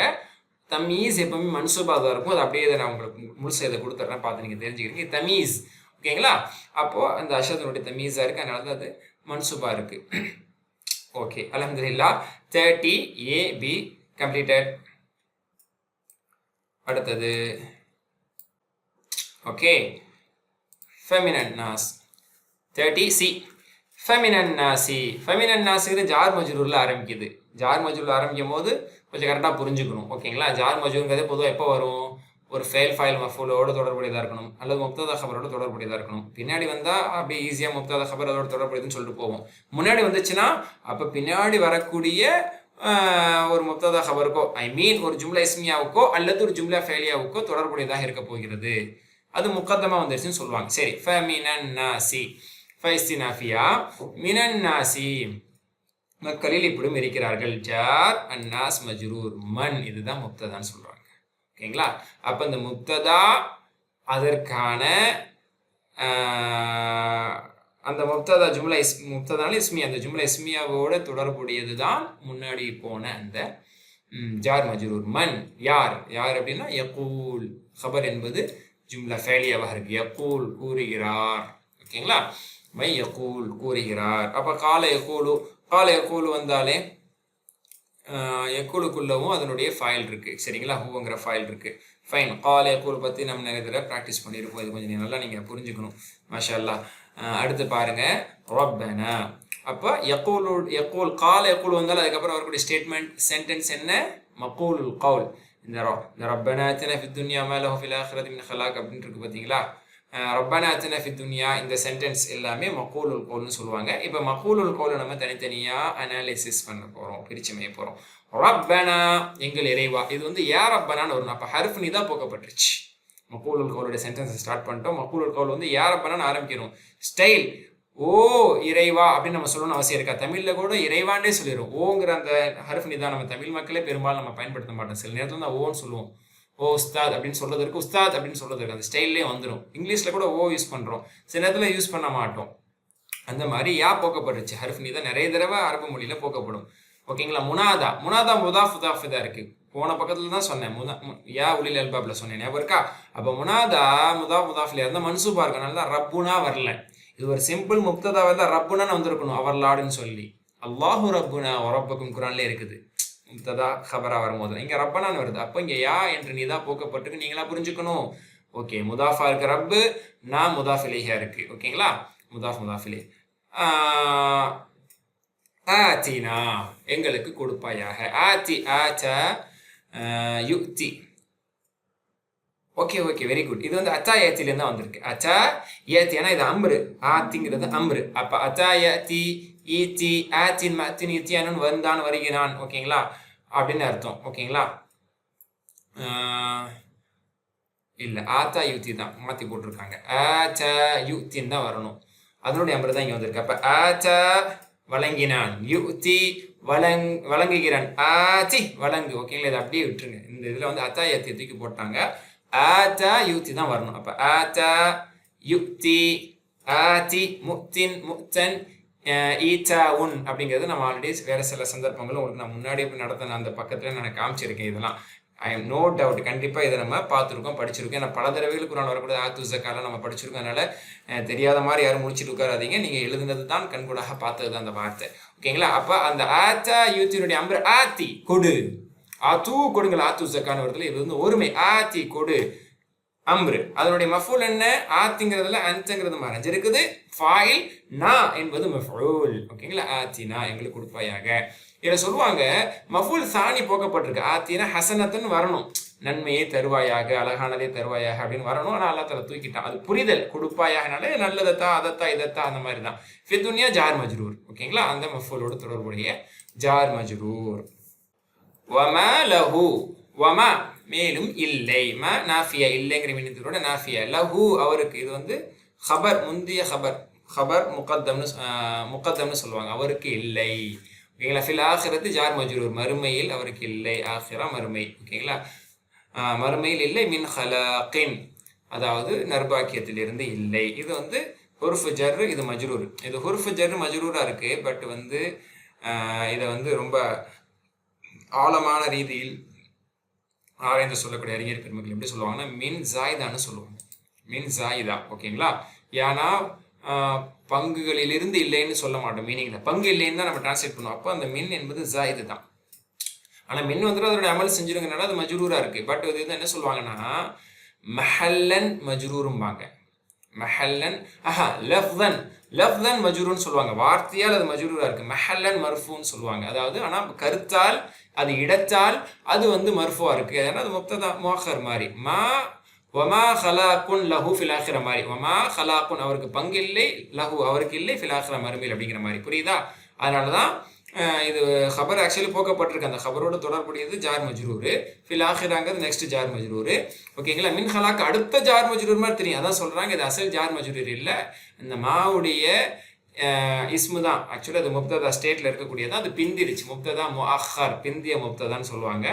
Speaker 1: தம்ஈஸ் எப்பவுமே மன்சூபாக இருக்கும். அது அப்படியே நான் உங்களுக்கு முழுசு இதை கொடுத்துட்றேன், பார்த்து நீங்கள் தெரிஞ்சுக்கிறீங்க. தமீஸ். ஓகேங்களா? அப்போது அந்த அஷதனுடைய தமீஸாக இருக்குது, அதனால தான் அது மன்சூபாக இருக்குது. ஓகே, அல்ஹம்துலில்லாஹ். 30 AB கம்ப்ளீட்டட். அடுத்தது ஓகே, ஃபெமினன் நாஸ். 30C ஃபெமினன் நாசி. ஃபெமினன் நாஸுங்கிறது ஜார் மஜ்ரூரில் ஆரம்பிக்குது. ஜார் மஜ்ரூரில் ஆரம்பிக்கும் போது கொஞ்சம் கரெக்டாக புரிஞ்சுக்கணும். ஓகேங்களா? ஜார் மஜ்ரூருங்கிறது பொதுவாக எப்போ வரும்? ஒரு ஃபெயில் ஃபைல் மஃபூலோடு தொடர்புடையதாக இருக்கணும், அல்லது முப்ததா ஹபரோட தொடர்புடையதாக இருக்கணும். பின்னாடி வந்தால் அப்படி ஈஸியாக முப்ததா ஹபர் அதோட தொடர்புடையதுன்னு சொல்லிட்டு போவோம். முன்னாடி வந்துச்சுன்னா அப்போ பின்னாடி வரக்கூடிய ஒரு முப்ததா ஹபருக்கோ ஒரு ஜும்லா இஸ்மியாவுக்கோ அல்லது ஒரு ஜும்லா ஃபெயிலியாவுக்கோ தொடர்புடையதாக இருக்க போகிறது. அது முக்கத்தமாக வந்துருச்சுன்னு சொல்லுவாங்க. சரி, ஃபமினன் நாசி ஃபைஸ்தினாஃபியா மினன் நாசி மக்களில் இப்படியும் இருக்கிறார்கள். ஜார் அன்னாஸ் மஜ்ரூர் மன், இதுதான் முப்ததான்னு சொல்கிறாங்க. ஓகேங்களா? அப்போ இந்த முப்ததா அதற்கான அந்த முப்ததா ஜும்லா முப்ததான இஸ்மியா, அந்த ஜும்லா இஸ்மியாவோட தொடர்புடையது தான் முன்னாடி போன அந்த ஜார் மஜ்ரூர். மன் யார், யார் அப்படின்னா யகூல். ஹபர் என்பது ஜும்லா ஃபேலியாவாக இருக்கு. யகூல் கூறுகிறார். ஓகேங்களா? மை யகூல் கூறுகிறார். அப்போ கால யகூலு, கால யகூலு வந்தாலே யகூலுக்குள்ளவும் அதனுடைய ஃபைல் இருக்குது. சரிங்களா? ஹூங்கிற ஃபைல் இருக்குது. ஃபைன். கால யகூல் பற்றி நம்ம நிறைய தடவை ப்ராக்டிஸ் பண்ணியிருப்போம். இது கொஞ்சம் நல்லா நீங்கள் புரிஞ்சுக்கணும். மாஷா அல்லாஹ். அடுத்து பாருங்கள், ரப்பனா. அப்போ யகூல் கால யகூல் வந்தாலும் அதுக்கப்புறம் வரக்கூடிய ஸ்டேட்மெண்ட் சென்டென்ஸ் என்ன? மகூல் கவுல். இந்த ரப்பனா ஆத்தினா ஃபித் துன்யா மா லஹு ஃபில் ஆখিরাতি மின் ஹலாக் அப்படின்னு இருக்கு பார்த்தீங்களா? ரப்பனா ஆத்தினா ஃபித் துன்யா, இந்த சென்டென்ஸ் எல்லாமே மகூலுல் கவுல்னு சொல்லுவாங்க. இப்போ மகூலுல் கவுலை நம்ம தனித்தனியாக அனாலிசிஸ் பண்ண போகிறோம், பிரிச்சு மேய போகிறோம். ரப்பனா எங்கள் இறைவா, இது வந்து யா ரப்பனான்னு வரும். அப்போ ஹர்ஃப் நீதா போக்கப்பட்டுருச்சு. மகூலுல் கவுலுடைய சென்டென்ஸை ஸ்டார்ட் பண்ணிட்டோம். மகூலுல் கவுல் வந்து யா ரப்பனான்னு ஆரம்பிக்கணும். ஸ்டைல் ஓ இறைவா அப்படின்னு நம்ம சொல்லணும்னு அவசியம் இருக்கா? தமிழில் கூட இறைவாண்டே சொல்லிடும். ஓங்கிற அந்த ஹர்ஃப் நிதான் நம்ம தமிழ் மக்களே பெரும்பாலும் நம்ம பயன்படுத்த மாட்டோம். சில நேரத்தில் தான் ஓன்னு சொல்லுவோம். ஓ உஸ்தாத் அப்படின்னு சொல்றதுக்கு, உஸ்தாத் அப்படின்னு சொல்றதுக்கு அந்த ஸ்டைல்லே வந்துடும். இங்கிலீஷில் கூட ஓ யூஸ் பண்ணுறோம், சில நேரத்தில் யூஸ் பண்ண மாட்டோம். அந்த மாதிரி யா போக்கப்பட்டுச்சு. ஹர்ஃப் நிதான் நிறைய தடவை அரபு மொழியில் போக்கப்படும். ஓகேங்களா? முனாதா, முனாதா முதாஃப் முதாஃப் தான் இருக்குது. போன பக்கத்தில் தான் சொன்னேன், யா உலில் அல்பாப்ல சொன்னேன், ஞாபகம் இருக்கா? அப்போ முனாதா முதாஃப் முதாஃப்ல இருந்தால் மன்சூபா இருக்கனால தான் ரப்புனா வரல. இது ஒரு சிம்பிள் முப்ததா தான் ரப்புனான்னு வந்திருக்கணும், அவர் லாடுன்னு சொல்லி. அல்லாஹு ரப்புனா ரப்பக்கும் குரான்ல இருக்குது. முப்ததா ஹபரா வரும்போது இங்கே ரப்பனான்னு வருது. அப்போ இங்கே யா என்று நீதா போக்கப்பட்டிருக்கு, நீங்களா புரிஞ்சுக்கணும். ஓகே, முதாஃபா இருக்கு ரப்பு, நான் முதாஃபிலேயா இருக்கு. ஓகேங்களா? முதாஃப் முதாஃபிலே. ஆத்தினா எங்களுக்கு கொடுப்பாயாக. ஆத்தி ஆச்சா யுக்தி. Okay okay, very good. இது வந்து அச்சா ஏத்திலேருந்து தான் வந்திருக்கு. அச்சா ஏத்தி, ஏன்னா இது அம்ரு, ஆத்திங்கிறது அம்ரு. அப்போ அச்சா ஏத்தி ஈத்தி ஆத்தின் மத்தின் இத்தியானு வந்தான் வருகிறான். ஓகேங்களா? அப்படின்னு அர்த்தம். ஓகேங்களா? இல்லை, ஆத்தா யுத்தி தான் மாற்றி போட்டிருக்காங்க. ஆச்சா யுத்தின்னு தான் வரணும். அதனுடைய அம்ரு தான் இங்கே வந்திருக்கு. அப்போ ஆச்சா வழங்கினான். யுத்தி வழங்குகிறான். ஆத்தி வழங்கு. ஓகேங்களா, இதை அப்படியே விட்டுருங்க. இந்த இதில் வந்து அத்தா யத்தி தூக்கி போட்டாங்க. ஆத்தா யுத்தி தான் வரணும். அப்போ ஆத்தா யுக்தி ஆத்தி முத்தின் முத்தன் ஈச்சா உன் அப்படிங்கிறது நம்ம ஆல்ரெடி வேறு சில சந்தர்ப்பங்கள் உங்களுக்கு நான் முன்னாடி நடத்தின அந்த பக்கத்தில் நான் காமிச்சிருக்கேன். இதெல்லாம் ஐ எம் நோ டவுட் கண்டிப்பாக இதை நம்ம பார்த்துருக்கோம், படிச்சிருக்கோம். ஏன்னா பல தடவைகள் குரான் வரக்கூடிய ஆத்து ஜக்காலாம் நம்ம படிச்சிருக்கோம். அதனால் தெரியாத மாதிரி யாரும் முடிச்சுட்டு உட்காராதீங்க. நீங்கள் எழுதுனது தான் கண்கூடாக பார்த்தது தான் அந்த வார்த்தை. ஓகேங்களா, அப்போ அந்த ஆத்தா யூத்தினுடைய அம்பர் ஆத்தி கொடு, ஆத்து கொடுங்கள். ஆத்து ஜக்கான வருதுல இது வந்து ஒருமை. ஆத்தி கொடு அம்ரு. அதனுடைய மஃபூல் என்ன? ஆத்திங்கிறதுல அன்ங்கிறது மறைஞ்சிருக்குது. ஃபாயில் நா என்பது மஃபூல். ஓகேங்களா, ஆத்தினா எங்களுக்கு கொடுப்பாயாக. இதில் சொல்லுவாங்க மஃபூல் சாணி போக்கப்பட்டிருக்கு. ஆத்தினா ஹசனத்துன்னு வரணும், நன்மையை தருவாயாக, அழகானதே தருவாயாக அப்படின்னு வரணும். ஆனால் அல்லா தஆலா தூக்கிட்டான். அது புரிதல். கொடுப்பாயாகனாலே நல்லதத்தா அதத்தா இதத்தா அந்த மாதிரி தான். ஃபிதுன்யா ஜார் மஜ்ரூர். ஓகேங்களா, அந்த மஃபூலோடு தொடர்புடைய ஜார் மஜ்ரூர். வமா லஹு வமா மேலும் இல்லை. ம நாஃபியா இல்லைங்கிற மீனத்தோட நாஃபியா. லஹு அவருக்கு. இது வந்து ஹபர், முந்திய ஹபர். ஹபர் முகத்தம்னு சொல்லுவாங்க. அவருக்கு இல்லை. ஓகேங்களா, ஃபில் ஆஹிரத்து ஜார் மஜ்ரூர். மறுமையில் அவருக்கு இல்லை. ஆஹிரா மறுமை. ஓகேங்களா, மறுமையில் இல்லை. மின் ஹலாக்கின் அதாவது நர்பாக்கியத்திலிருந்து இல்லை. இது வந்து ஹுர்ஃபு ஜர், இது மஜ்ரூர். இது ஹுர்ஃபு ஜர் மஜ்ரூராக இருக்குது. பட் வந்து இதை வந்து ரொம்ப ஆழமான ரீதியில் ஆராய்ந்து சொல்லக்கூடிய அறிஞர் பெருமக்கள் எப்படி சொல்லுவாங்கன்னா மின் ஜாயிதான்னு சொல்லுவாங்க. மின் ஜாயிதா. ஓகேங்களா, ஏன்னா பங்குகளிலிருந்து இல்லைன்னு சொல்ல மாட்டோம். மீனிங்கில் பங்கு இல்லைன்னு தான் நம்ம டிரான்ஸ்லேட் பண்ணுவோம். அப்போ அந்த மின் என்பது ஜாயிது தான். ஆனால் மின் வந்துட்டு அதோட அமல் செஞ்சிருங்கனால அது மஜ்ரூராக இருக்குது. பட் இது வந்து என்ன சொல்லுவாங்கன்னா மஹல்லன் மஜ்ரூரும்பாங்க. மஹல்லன் லஃப்தன் லஃப்தன் மஜ்ரூர்னு சொல்லுவாங்க. வார்த்தையால் அது மஜ்ரூராக இருக்குது. மஹல்லன் மர்ஃபூன்னு சொல்லுவாங்க. அதாவது ஆனால் கருத்தால் அது இடத்தால் அது வந்து மர்ஃபுவா இருக்குது. ஏன்னா அது முப்ததா முஅக்கர் மாதிரி. வமா ஹலாக்குன் லஹு ஃபில் ஆஹிரா மாதிரி. வமா ஹலாக்குன் அவருக்கு பங்கு இல்லை, லஹு அவருக்கு இல்லை, ஃபில் ஆஹிரா மறுமையில் அப்படிங்கிற மாதிரி. புரியுதா? அதனால தான் இது ஹபர் ஆக்சுவலி போக்கப்பட்டிருக்கு. அந்த ஹபரோட தொடர்புடையது ஜார் மஜ்ரூரு. ஃபில் ஆஹிராங்கிறது நெக்ஸ்ட் ஜார் மஜ்ரூரு. ஓகேங்களா, மின் ஹலாக்கு அடுத்த ஜார் மஜ்ரூர் மாதிரி தெரியும். அதான் சொல்கிறாங்க இது அசல் ஜார் மஜ்ரூர் இல்லை. இந்த மாவுடைய இஸ்மு தான். ஆக்சுவலி அது முப்ததா ஸ்டேட்டில் இருக்கக்கூடியதான். அது பிந்திருச்சு. முப்ததா முஅக்கர், பிந்திய முப்ததான்னு சொல்லுவாங்க.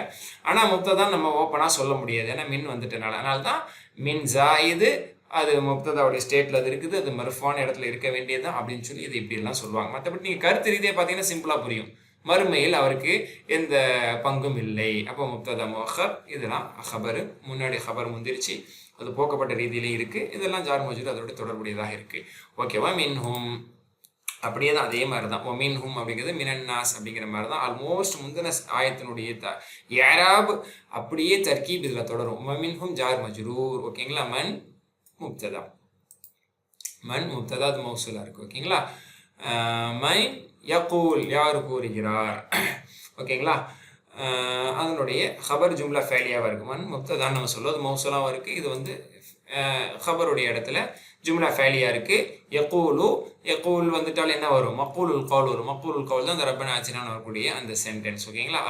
Speaker 1: ஆனால் முப்ததான் நம்ம ஓப்பனாக சொல்ல முடியாது, ஏன்னா மின் வந்துட்டனால. அதனால தான் மின் ஜாயிது, அது முப்ததாவுடைய ஸ்டேட்டில் அது இருக்குது, அது மர்ஃபான இடத்துல இருக்க வேண்டியது அப்படின்னு சொல்லி இது இப்படிலாம் சொல்லுவாங்க. மற்றபடி நீங்கள் கருத்து ரீதியாக பார்த்தீங்கன்னா சிம்பிளாக புரியும். மறுமையில் அவருக்கு எந்த பங்கும் இல்லை. அப்போ முப்ததா முஅக்கர் இதெல்லாம் ஹபரு. முன்னாடி ஹபர் முந்திருச்சு, அது போக்கப்பட்ட ரீதியிலையும் இருக்குது. இதெல்லாம் ஜார் மஜ்ரூர் அதோட தொடர்புடையதாக இருக்குது. ஓகேவா, மின்ஹும் அப்படியே தான் அதே மாதிரி தான். ஒமின்ஹும் அப்படிங்கிறது மினன்னாஸ் அப்படிங்கிற மாதிரி தான். ஆல்மோஸ்ட் முந்தின ஆயத்தினுடைய யாராப் அப்படியே தர்கீப் இதில் தொடரும். ஒமின்ஹும் ஜார் மஜ்ரூர். ஓகேங்களா, மன் முப்ததா. மன் முப்ததா அது மௌசூலா இருக்குது. ஓகேங்களா, மை யகூல் யார் கூறுகிறார். ஓகேங்களா, அதனுடைய ஹபர் ஜும்லா ஃபேலியாவாக இருக்குது. மன் முப்ததான் நம்ம சொல்லுவது மௌசூலாகவும் இருக்குது. இது வந்து ஹபருடைய இடத்துல ஜும்லா ஃபேலியாக இருக்குது. யகூல் வந்துட்டால் என்ன வரும்? மக்கூலுல் கவுல் வரும். மக்கூலுல் கவுல் தான் அந்த ரப்பனா ஆச்சினான்னு வரக்கூடிய அந்த சென்டென்ஸ். ஓகேங்களா,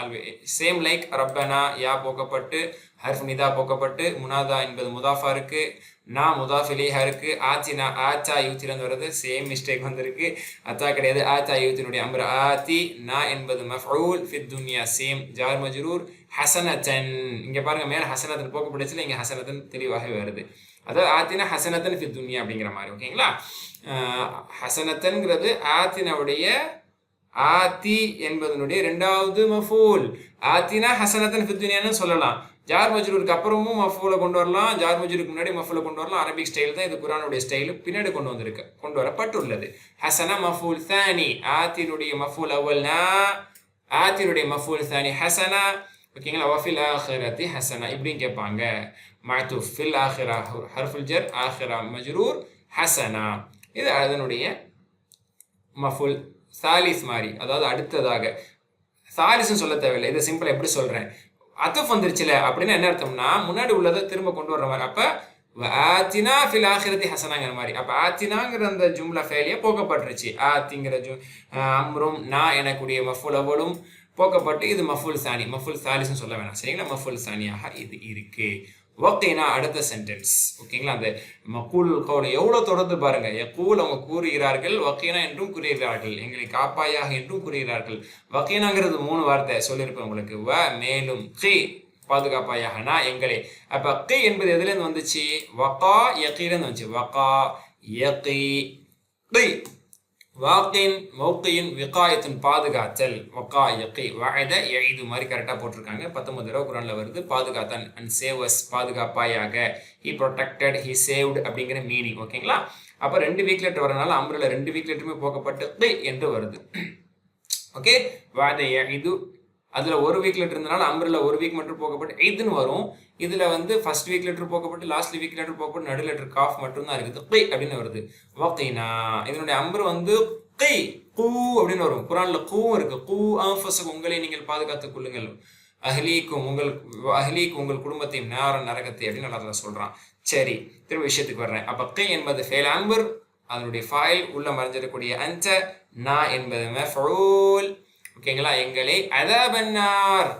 Speaker 1: சேம் லைக் ரப்பனா யா போக்கப்பட்டு ஹர்ஃப் நிதா போக்கப்பட்டு முனாதா என்பது முதாஃபா இருக்குது, நான் முதாஃப் இலைஹா இருக்குது. ஆச்சினா ஆச்சா யூத்திலந்து வருது. சேம் மிஸ்டேக் வந்திருக்கு. அத்தா கிடையாது, ஆச்சா யூத்தினுடைய அம்ர ஆத்தி. நா என்பது மஃஊல் ஃபித் துன்யா சேம் ஜார் மஜ்ரூர். ஹசனத்தன் இங்கே பாருங்கள், மேலே ஹசனத்தன் போக்கப்பட்டுச்சுல, இங்கே ஹசனத்தன் தெளிவாகவே வருது. அதாவது ஆத்தினா ஹசனத்தன் ஃபித் துன்யா அப்படிங்கிற மாதிரி. ஓகேங்களா, ஹசனத்தன்கிறது ஆத்தினாவுடைய ஆத்தி என்பதனுடைய ரெண்டாவது மஃபூல். ஆத்தினா ஹசனத்தன் ஃபித் துன்யான்னு சொல்லலாம். ஜார் மஜ்ரூருக்கு அப்புறமும் மஃபூலை கொண்டு வரலாம், ஜார் மஜ்ரூருக்கு முன்னாடி மஃபூலை கொண்டு வரலாம். அரபிக் ஸ்டைல் தான் இது. குரானுடைய ஸ்டைலு பின்னாடி கொண்டு வரப்பட்டுள்ளது. ஹசனா மஃபூல் தானி. ஆத்தினுடைய மஃபூல் அவ்வல்னா, ஆத்தினுடைய மஃபூல் தானி ஹசனா. ஓகேங்களா, வஃபில் ஆஹிரத்தி ஹசனா இப்படின்னு கேட்பாங்க. மஅதூஃப் ஃபில் ஆஹிரா ஹர்ஃபுல் ஜர், ஆஹிரா மஜ்ரூர், ஹசனா. இது அதனுடைய மஃபூல் சாலிஸ் மாதிரி, அதாவது அடுத்ததாக. சாலிஸ்ன்னு சொல்ல தேவையில்லை. இதை சிம்பிளாக எப்படி சொல்கிறேன், அத்துஃப் வந்துருச்சுல அப்படின்னா என்ன அர்த்தம்னா முன்னாடி உள்ளதை திரும்ப கொண்டு வர்ற மாதிரி. அப்போ ஆத்தினா ஃபில் ஆஹிரத்தி ஹசனாங்கிற மாதிரி. அப்போ ஆத்தினாங்கிற அந்த ஜும்லா ஃபேலியை போக்கப்பட்டுருச்சு. ஆத்திங்கிற அம்ரும் நான் எனக்குடைய மஃபூல் அவ்வளும் போக்கப்பட்டு இது மஃபூல் சானி, மஃபூல் சாலிஸ்ன்னு சொல்ல வேணாம். சரிங்களா, மஃபூல் சானியாக இது இருக்குது. வக்கீனா அடுத்த சென்டென்ஸ். ஓகேங்களா, அந்த மக்கூல் கவுல் எவ்வளோ தொடர்ந்து பாருங்க. யக்கூல் அவங்க கூறுகிறார்கள், வக்கீனா என்றும் கூறுகிறார்கள், எங்களை காப்பாயாக என்றும் கூறுகிறார்கள். வக்கீனாங்கிறது 3 வார்த்தை சொல்லியிருப்பேன் உங்களுக்கு. வ மேலும், கி பாதுகாப்பாயாக, நான் எங்களை. அப்ப கி என்பது எதுலேருந்து வந்துச்சு? வகா யகீலேருந்து வந்துச்சு. வகா யகி கி. வாக்கின் மௌக்கியின் விகாயத்தின் பாதுகாத்தல். வகா யகி வஅத யஈது மாதிரி கரெக்டாக போட்டிருக்காங்க. 19 தடவை குரான்ல வருது. பாதுகாத்தான், அண்ட் சேவஸ் பாதுகாப்பாயாக. ஹி ப்ரொடெக்டட், ஹி சேவ்டு அப்படிங்கிற மீனிங். ஓகேங்களா, அப்போ 2 வீக் லெட்டர் வரனால அம்ரில் 2 வீக் லெட்டருமே போக்கப்பட்டு கி என்று வருது. ஓகே, வஅத யஈது அதில் 1 வீக் லெட்டர் இருந்தனால அம்ரில் 1 வீக் மட்டும் போக்கப்பட்டு எய்துன்னு வரும். இதில் வந்து ஃபர்ஸ்ட் வீக் லெட்டர் போக்கப்பட்டு லாஸ்ட் வீக் லெட்டர் போக்கப்பட்டு நடு லெட்டர் காஃப் மட்டும்தான் இருக்குது. கை அப்படின்னு வருது. வக்கீனா இதனுடைய அம்பர் வந்து கை கூ அப்படின்னு வரும். குரான்ல கூவும் இருக்கு. கூ ஆஃபஸுக்கு உங்களை நீங்கள் பாதுகாத்துக் கொள்ளுங்கள், அஹ்லீக்கும் உங்கள் குடும்பத்தையும் நரகத்தை அப்படின்னு நல்லா சொல்றான். சரி, திரும்ப விஷயத்துக்கு வர்றேன். அப்ப கை என்பது ஃபேல் அம்பர், அதனுடைய ஃபைல் உள்ள மறைஞ்சிடக்கூடிய அன்ட. நா என்பது மஃஊல். ஓகேங்களா, எங்களை அதாபன்னார்.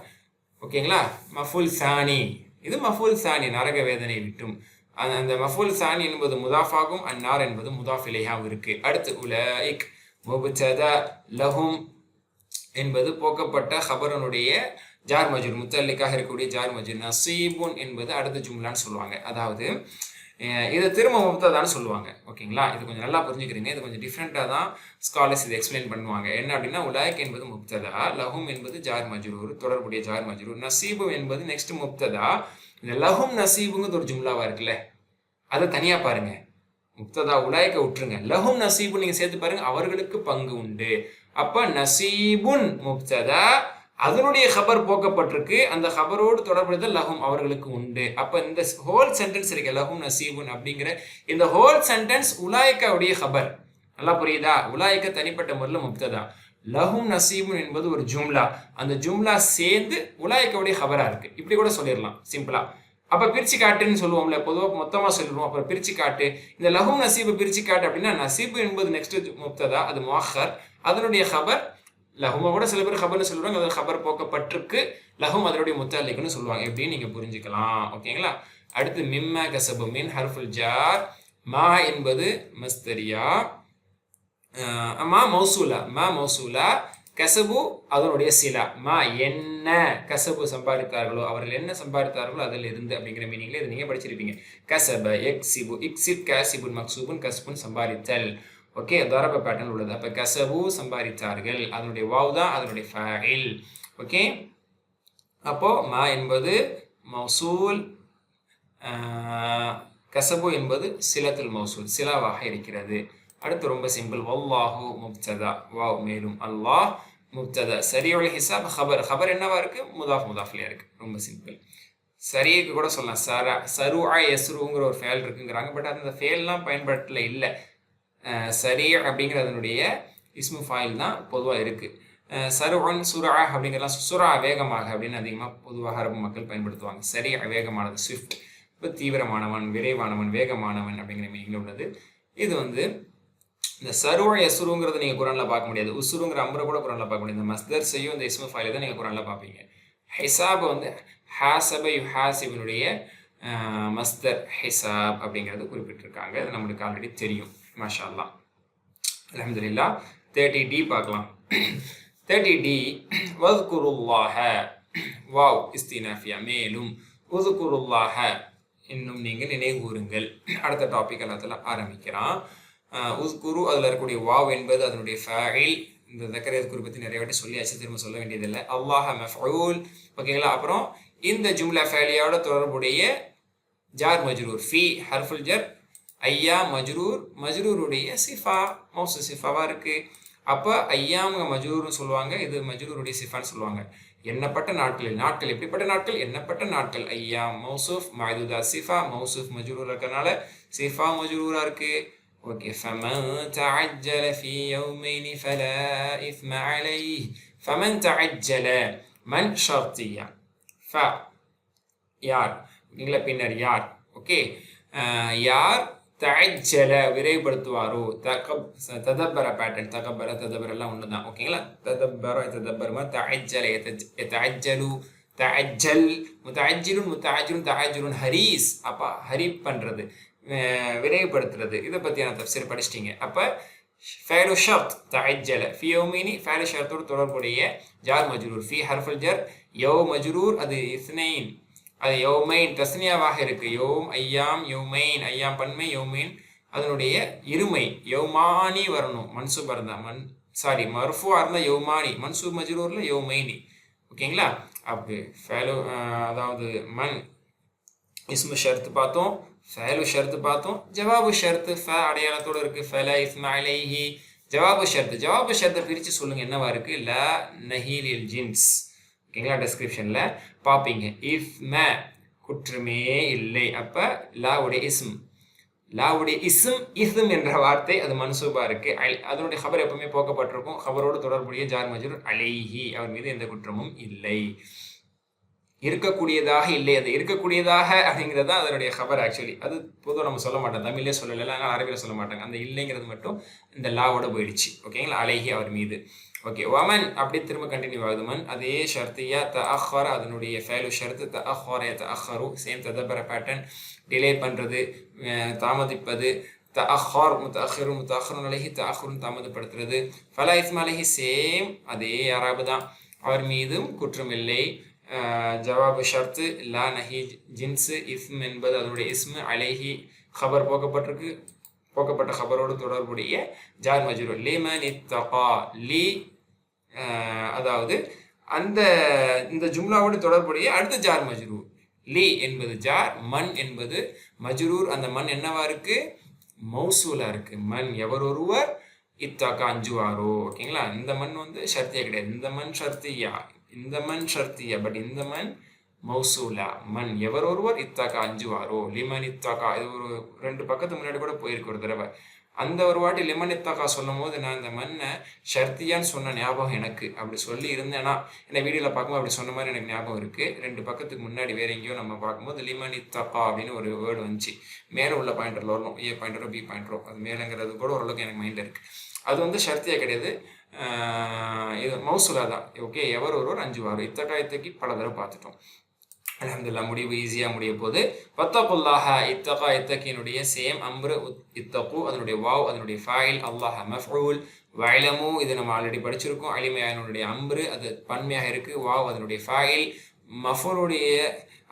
Speaker 1: ஓகேங்களா, மஃபூல் சானி, இது மஃபூல் சானி நரக வேதனை விட்டும். அந்த மஃபூல் சானி என்பது முதாஃபாகும், அந்நார் என்பது முதாஃப் இலைஹாவும் இருக்கு. அடுத்து உலைக் முப்ததா, லஹும் என்பது போக்கப்பட்ட ஹபரனுடைய ஜார் மஜ்ரூர், முத்தல்லிக்காக இருக்கக்கூடிய ஜார் மஜ்ரூர். நசீபுன் என்பது அடுத்த ஜும்லான்னு சொல்லுவாங்க. அதாவது இதை திரும்ப முப்ததான்னு சொல்லுவாங்க. ஓகேங்களா, இது கொஞ்சம் நல்லா புரிஞ்சுக்கிறீங்க. இது கொஞ்சம் டிஃப்ரெண்ட்டாக தான் ஸ்காலர்ஸ் இதை எக்ஸ்பிளைன் பண்ணுவாங்க. என்ன அப்படின்னா, உலாய்க் என்பது முப்ததா, லஹும் என்பது ஜார் மஜ்ரூர், தொடர்புடைய ஜார் மஜ்ரூர். நசீபு என்பது நெக்ஸ்ட் முப்ததா. இந்த லஹும் நசீபுங்கிறது ஒரு ஜும்லாவா இருக்குல்ல, அதை தனியாக பாருங்க. முப்ததா உலாய்க்க விட்டுருங்க, லஹும் நசீபுன் நீங்கள் சேர்த்து பாருங்க, அவர்களுக்கு பங்கு உண்டு. அப்போ நசீபுன் முப்ததா, அதனுடைய ஹபர் போக்கப்பட்டிருக்கு, அந்த ஹபரோடு தொடர்புடைய லஹும் அவர்களுக்கு உண்டு. அப்ப இந்த ஹோல் சென்டென்ஸ் இருக்கு, லஹும் நசீபுன் அப்படிங்கிற இந்த ஹோல் சென்டென்ஸ் உலாய்க்காவுடைய ஹபர். நல்லா புரியுதா? உலாய்க்க தனிப்பட்ட முறையில் முப்ததா, லஹும் நசீபுன் என்பது ஒரு ஜும்லா, அந்த ஜும்லா சேர்ந்து உலாய்க்காவுடைய ஹபரா இருக்கு. இப்படி கூட சொல்லிடலாம் சிம்பிளா. அப்ப பிரிச்சு காட்டுன்னு சொல்லுவோம்ல, பொதுவாக மொத்தமா சொல்லுவோம். அப்புறம் பிரிச்சு காட்டு, இந்த லஹும் நசீபு பிரிச்சு காட்டு அப்படின்னா, நசீபு என்பது நெக்ஸ்ட் முப்ததா, அது முஅக்கர், அதனுடைய ஹபர் லஹுமா கூட சில பேர் ஹபர்னு சொல்லுவாங்க, அதில் ஹபர் போக்கப்பட்டிருக்கு, லஹும் அதனுடைய முத்தல்லிக்குன்னு சொல்லுவாங்க. எப்படின்னு நீங்க புரிஞ்சுக்கலாம். ஓகேங்களா, அடுத்து மிம்ம கசபு மின் ஹர்ஃபுல் ஜார். மா என்பது மஸ்தரியா, மா மௌசூலா, கசபு அதனுடைய சிலா. மா என்ன கசபு சம்பாதித்தார்களோ, அவர்கள் என்ன சம்பாதித்தார்களோ அதில் இருந்து அப்படிங்கிற மீனிங்ல இதை நீங்க படிச்சிருப்பீங்க. கசப எக்ஸிபு, இக்ஸிப் காசிபுன் மக்சூபுன் கஸ்புன் சம்பாதித்தல். ஓகே, தரப பேட்டர்ன் உள்ளது. அப்ப கசபு சம்பாதித்தார்கள், அதனுடைய வாவ் தான் அதனுடைய ஃபைல். ஓகே, அப்போ மா என்பது மௌசூல், கசபு என்பது சிலத்துல் மௌசூல், சிலாவாக இருக்கிறது. அடுத்து ரொம்ப சிம்பிள், வல்லாஹு முப்ததா, வாவ் மேலும் அல்லாஹ் முப்ததா. சரியல் ஹிசாப் ஹபர், ஹபர் என்னவா இருக்கு? முதாஃப்லியா இருக்கு. ரொம்ப சிம்பிள். சரியக்கு கூட சொல்லலாம், சருஆ யஸ்ருங்கிற ஒரு ஃபேல் இருக்குங்கிறாங்க. பட் அந்த ஃபேல்லாம் பயன்பாட்டில் இல்லை. சரி அப்படிங்கிற அதனுடைய இஸ்மு ஃபாயில் தான் பொதுவாக இருக்குது. சருவன் சுரா அப்படிங்கிறலாம் சுரா வேகமாக அப்படின்னு அதிகமாக பொதுவாக அரபு மக்கள் பயன்படுத்துவாங்க. சரி வேகமானது, ஸ்விஃப்ட், இப்போ தீவிரமானவன், விரைவானவன், வேகமானவன் அப்படிங்கிற மீனிங்கில் உள்ளது. இது வந்து இந்த சருவ எசுருங்கிறத நீங்கள் குரானில் பார்க்க முடியாது. உசுருங்கிற அம்பரை கூட குரானில் பார்க்க முடியாது. இந்த மஸ்தர் செய்யும் இந்த இஸ்மு ஃபாயிலை தான் நீங்கள் குரானில் பார்ப்பீங்க. ஹிசாப் வந்து ஹாசப யுஹாசிபினுடைய மஸ்தர் ஹிசாப் அப்படிங்கிறது குறிப்பிட்டிருக்காங்க. அது நம்மளுக்கு ஆல்ரெடி தெரியும். மாஷா அல்லாஹ், அல்ஹம்துலில்லாஹ். 30D பார்க்கலாம். 30D வذ்குருல்லாஹ, வாவ் இஸ்தினாஃபியா, மேலும் உذ்குருல்லாஹ இன்னும் நீங்கள் நினைவு கூறுங்கள். அடுத்த டாபிக் எல்லாத்துல ஆரம்பிக்கிறான். உذ்குரு அதில் இருக்கக்கூடிய வாவ் என்பது அதனுடைய ஃபைல். இந்த தக்கரியத் குறிப்பத்தி நிறைய வாட்டி சொல்லியாச்சு, திரும்ப சொல்ல வேண்டியதில்லை. அல்லாஹ மஃஊல். ஓகேங்களா, அப்புறம் இந்த ஜும்லா ஃபைலியோட தொடர்புடைய ஜார் மஜ்ரூர், ஃபி ஹர்ஃபுல் ஜர், ஐயா மஜ்ரூர், மஜ்ரூருடைய சிஃபா மௌசு சிஃபாவா இருக்கு. அப்போ ஐயாமுங்க மஜ்ரூர்னு சொல்லுவாங்க, இது மஜ்ரூருடைய சிஃபான்னு சொல்லுவாங்க. எண்ணப்பட்ட நாட்களில், நாட்கள் எப்படிப்பட்ட நாட்கள்? எண்ணப்பட்ட நாட்கள். ஐயா மௌசூஃப், மஅதூதா சிஃபா, மௌசூஃப் மஜ்ரூர் இருக்கறனால சிஃபா மஜ்ரூரா இருக்கு. ஓகே, ஃபமன் தஅஜ்ஜல ஃபீ யௌமைனி ஃபலா இஸ்ம அலைஹி. ஃபமன் தஅஜ்ஜல, மன் ஷர்த்தியா, ஃப யார், நீங்கள பின்னர் யார். ஓகே, யார் தஅஜ்ஜல விரைவுபடுத்துவாரோ, ததப்பர பேட்டர்ன், தகப்பர ததப்பர எல்லாம் ஒன்று தான். ஓகேங்களா, ததப்பர ததப்பரமா, தஅஜ்ஜல யதஅஜ்ஜலு, தஅஜ்ஜல் முத்தஅஜ்ஜிலுன் முத்தஅஜ்ஜிலுன் தஅஜ்ஜுலுன் ஹரீஸ் அப்போ ஹரீப் பண்ணுறது விரைவுபடுத்துறது இதை பற்றியான தஃப்சீர் படிச்சிட்டிங்க. அப்போ ஃபேலு ஷர்த் தஅஜ்ஜல ஃபி யௌமைனி ஃபேலு ஷர்த்தோடு தொடர்புடைய ஜார் மஜ்ரூர் ஃபி ஹர்ஃபுல் ஜர் யௌ மஜ்ரூர் அது இஸ்னைன் அது யௌமைன் தஸ்னியாவாக இருக்குது. யௌம் ஐயாம் யௌமைன் ஐயாம் பன்மை யௌமைன் அதனுடைய இருமை யௌமானி வரணும். மன்சூப் இருந்தால் மர்ஃபுவா இருந்தால் யௌமானி மன்சூப் மஜ்ரூரில் யௌமைனி. ஓகேங்களா? அப்படி ஃபேலு அதாவது மன் இஸ்மு ஷர்த்து பார்த்தோம், ஃபேலு ஷர்த்து பார்த்தோம், ஜவாபு ஷர்த்து ஃப அடையாளத்தோடு இருக்குது. ஃபல இஸ்ம அலைஹி ஜவாபு ஷர்த்தை பிரித்து சொல்லுங்கள் என்னவா இருக்குது. ல நஹீலில் ஜின்ஸ். ஓகேங்களா? டிஸ்கிரிப்ஷனில் பார்ப்பீங்க. இஃப் ம குற்றமே இல்லை. அப்போ லாவுடைய இஸ்ம் இஸ்ம் என்ற வார்த்தை அது மன்சூபா இருக்கு. அதனுடைய ஹபர் எப்பவுமே போக்கப்பட்டிருக்கும். ஹபரோடு தொடர்புடைய ஜார் மஜ்ரூர் அலைஹி அவர் மீது எந்த குற்றமும் இல்லை. இருக்கக்கூடியதாக இல்லை, அது இருக்கக்கூடியதாக அப்படிங்கிறது தான் அதனுடைய ஹபர். ஆக்சுவலி அது பொதுவாக நம்ம சொல்ல மாட்டோம், தமிழ்லே சொல்லலை, அதனால் அரபியில் சொல்ல மாட்டாங்க. அந்த இல்லைங்கிறது மட்டும் இந்த லாவோட போயிடுச்சு. ஓகேங்களா? அலைஹி அவர் மீது. ஓகே, வமன் அப்படி திரும்ப கண்டினியூ ஆகுது. மன் அதே ஷர்த்தியா தஅஹர அதனுடைய ஃபேலு ஷர்த்து தஅஹர தஅஹரு சேம் ததபர பேட்டர்ன் டிலே பண்ணுறது தாமதிப்பது. தஅஹர் முத்தஅஹிருன் அலைஹி தஅஹுருன் தாமதப்படுத்துறது. ஃபலா இஸ்ம அலைஹி சேம் அதே அரபு தான் அவர் மீதும் குற்றமில்லை. ஜவாபு ஷர்த்து லா நஹி ஜின்ஸு இஸ்ம் என்பது அதனுடைய இஸ்மு அலைஹி ஹபர் போக்கப்பட்ட ஹபரோடு தொடர்புடைய ஜார் மஜ்ரூர். லிமன் இத்தகா லி அதாவது இந்த ஜும்லாவோடு தொடர்புடைய அடுத்த ஜார் மஜ்ரூர். லி என்பது ஜார், மன் என்பது மஜ்ரூர். அந்த மன் என்னவா இருக்கு? மௌசூலா இருக்கு. மன் எவர் ஒருவர் இத்தகா அஞ்சுவாரோ. ஓகேங்களா? இந்த மண் ஷர்த்தியா கிடையாது. இந்த மண் ஷர்த்தியா பட் இந்த மண் மௌசூலா. மண் எவர் ஒருவர் இத்தாக்கா அஞ்சுவாரோ. லிமன் இத்தாக்கா இது ஒரு 2 பக்கத்துக்கு முன்னாடி கூட போயிருக்கு ஒரு தடவை. அந்த ஒரு வாட்டி லிமன் இத்தாக்கா சொல்லும் போது நான் இந்த மண்ணை ஷர்த்தியான்னு சொன்ன ஞாபகம் எனக்கு. அப்படி சொல்லி இருந்தேன்னா என்ன வீடியோவில் பார்க்கும்போது அப்படி சொன்ன மாதிரி எனக்கு ஞாபகம் இருக்குது. 2 பக்கத்துக்கு முன்னாடி வேற எங்கேயோ நம்ம பார்க்கும்போது லிமன் இத்தாக்கா அப்படின்னு ஒரு வேர்டு வந்துச்சு. மேலே உள்ள பாயிண்டரில் வரணும், ஏ பாயிண்டரோ பி பாயிண்டரோ, அது மேலேங்கிறது கூட ஓரளவுக்கு எனக்கு மைண்டில் இருக்குது. அது ஷர்த்தியா கிடையாது, இது மௌசூலா தான். ஓகே, எவர் ஒருவர் அஞ்சுவார். இத்தகி பல தடவை பார்த்துட்டோம். அல்ஹம்துலில்லாஹ் முடிவு ஈஸியாக முடிய போது. வத்தகுல்லாஹ இத்தகினுடைய சேம் அம்ரு இத்தகு அதனுடைய வாவ் அதனுடைய ஃபைல் அல்லாஹ் மஃஊல் வஅலமு இது நம்ம ஆல்ரெடி படிச்சிருக்கோம். அலிமையானுடைய அம்ரு அது பன்மையாக இருக்குது. வாவ் அதனுடைய ஃபைல்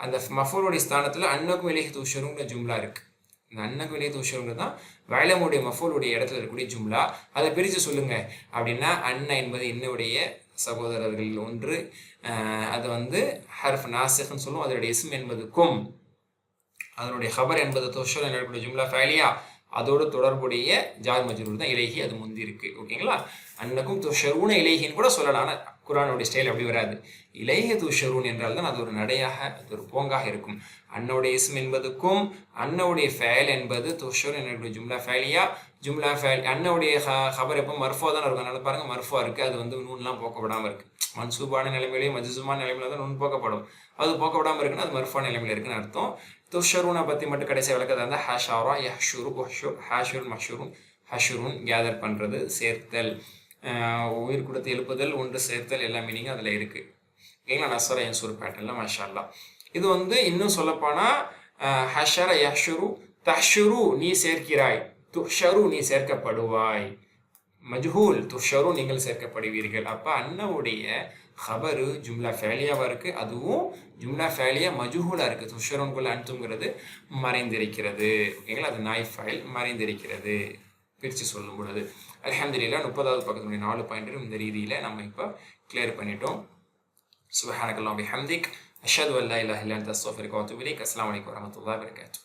Speaker 1: அந்த மஃஊலுடைய ஸ்தானத்தில் அன்னக்கும் இலைஹி துஷருங்கிற ஜும்லா இருக்குது. இந்த அன்னக்கும் இலைஹி துஷருங்கிறது தான் வஅலமுடைய மஃஊலுடைய இடத்துல இருக்கக்கூடிய ஜும்லா. அதை பிரித்து சொல்லுங்கள் அப்படின்னா அன்ன என்பது இன்னுடைய சகோதரர்கள் ஒன்று. அது ஹர்ஃப் நாசிக்னு சொல்லுவோம். அதனுடைய இஸ்ம் என்பது கும், அதனுடைய ஹபர் என்பது துஷர் என்னக்கூடிய ஜும்லா ஃபைலியா அதோடு தொடர்புடைய ஜார் மஜ்ரூர் தான் இலைஹி அது முந்தி இருக்கு. ஓகேங்களா? அன்னக்கும் துஷரூன இலைஹின்னு கூட சொல்லலாம். ஆனால் குர்ஆனுடைய ஸ்டைல் அப்படி வராது. இலைஹி துஷரூன் என்றால் தான் அது ஒரு நடையாக அது ஒரு போங்காக இருக்கும். அன்னவுடைய இஸ்ம் என்பதுக்கும் அன்னவுடைய ஃபைல் என்பது துஷர் என்னுடைய ஜும்லா ஃபைலியா ஜும்லா ஃபைல். அன்னவுடைய ஹபர் எப்போ மர்ஃபா தான் இருக்கும். அதனால பாருங்க மர்ஃபா இருக்குது. அது நூன்லாம் போக்கப்படாமல் இருக்குது. மன்சூபான நிலைமையிலேயும் மஜ்சூமான நிலைமையில தான் நூன் போக்கப்படும். அது போக்கப்படாமல் இருக்குன்னா அது மர்ஃபா நிலைமையில் இருக்குன்னு அர்த்தம். துஷரூனை பற்றி மட்டும் கடைசி விளக்கத்தை இருந்தால் ஹஷாரா யஹ்ஷுரு உஹ்ஷுர் ஹாஷுர் மஹ்ஷுரும் ஹஷுருன் கேதர் பண்ணுறது சேர்த்தல் உயிர் கொடுத்து எழுப்புதல் ஒன்று சேர்த்தல் எல்லா மீனிங்கும் அதில் இருக்குது. ஓகேங்களா? நஸ்ர யன்சுர் பேட்டர்னில் மாஷா அல்லாஹ். இது இன்னும் சொல்லப்போனால் ஹஷர யஹ்ஷுரு தஹ்ஷுரு நீ சேர்க்கிறாய், துஷரு நீ சேர்க்கப்படுவாய், மஜ்ஹூல் துஷரு நீங்கள் சேர்க்கப்படுவீர்கள். அப்போ அன்னவுடைய ஹபரு ஜும்லா ஃபேலியாவாக இருக்குது. அதுவும் ஜும்லா ஃபேலியா மஜ்ஹூலாக இருக்குது. துஷருன்குள்ள அன்துங்கிறது மறைந்திருக்கிறது. ஓகேங்களா? அது நாய் ஃபைல் மறைந்திருக்கிறது பிரித்து சொல்லும் பொழுது. அல்ஹம்துலில்லாஹ் 30வது பக்கத்துடைய 4 பாயிண்ட்டும் இந்த ரீதியில் நம்ம இப்போ கிளியர் பண்ணிட்டோம். சுப்ஹானக்கல்லாஹு வபிஹம்திக் அஷ்ஹது அன் லா இலாஹா இல்லா அன்த அஸ்தக்ஃபிருக வ அத்தூபு இலைக். அஸ்ஸலாமு அலைக்கும் வரஹ்மத்துல்லாஹி வபரகாத்துஹு.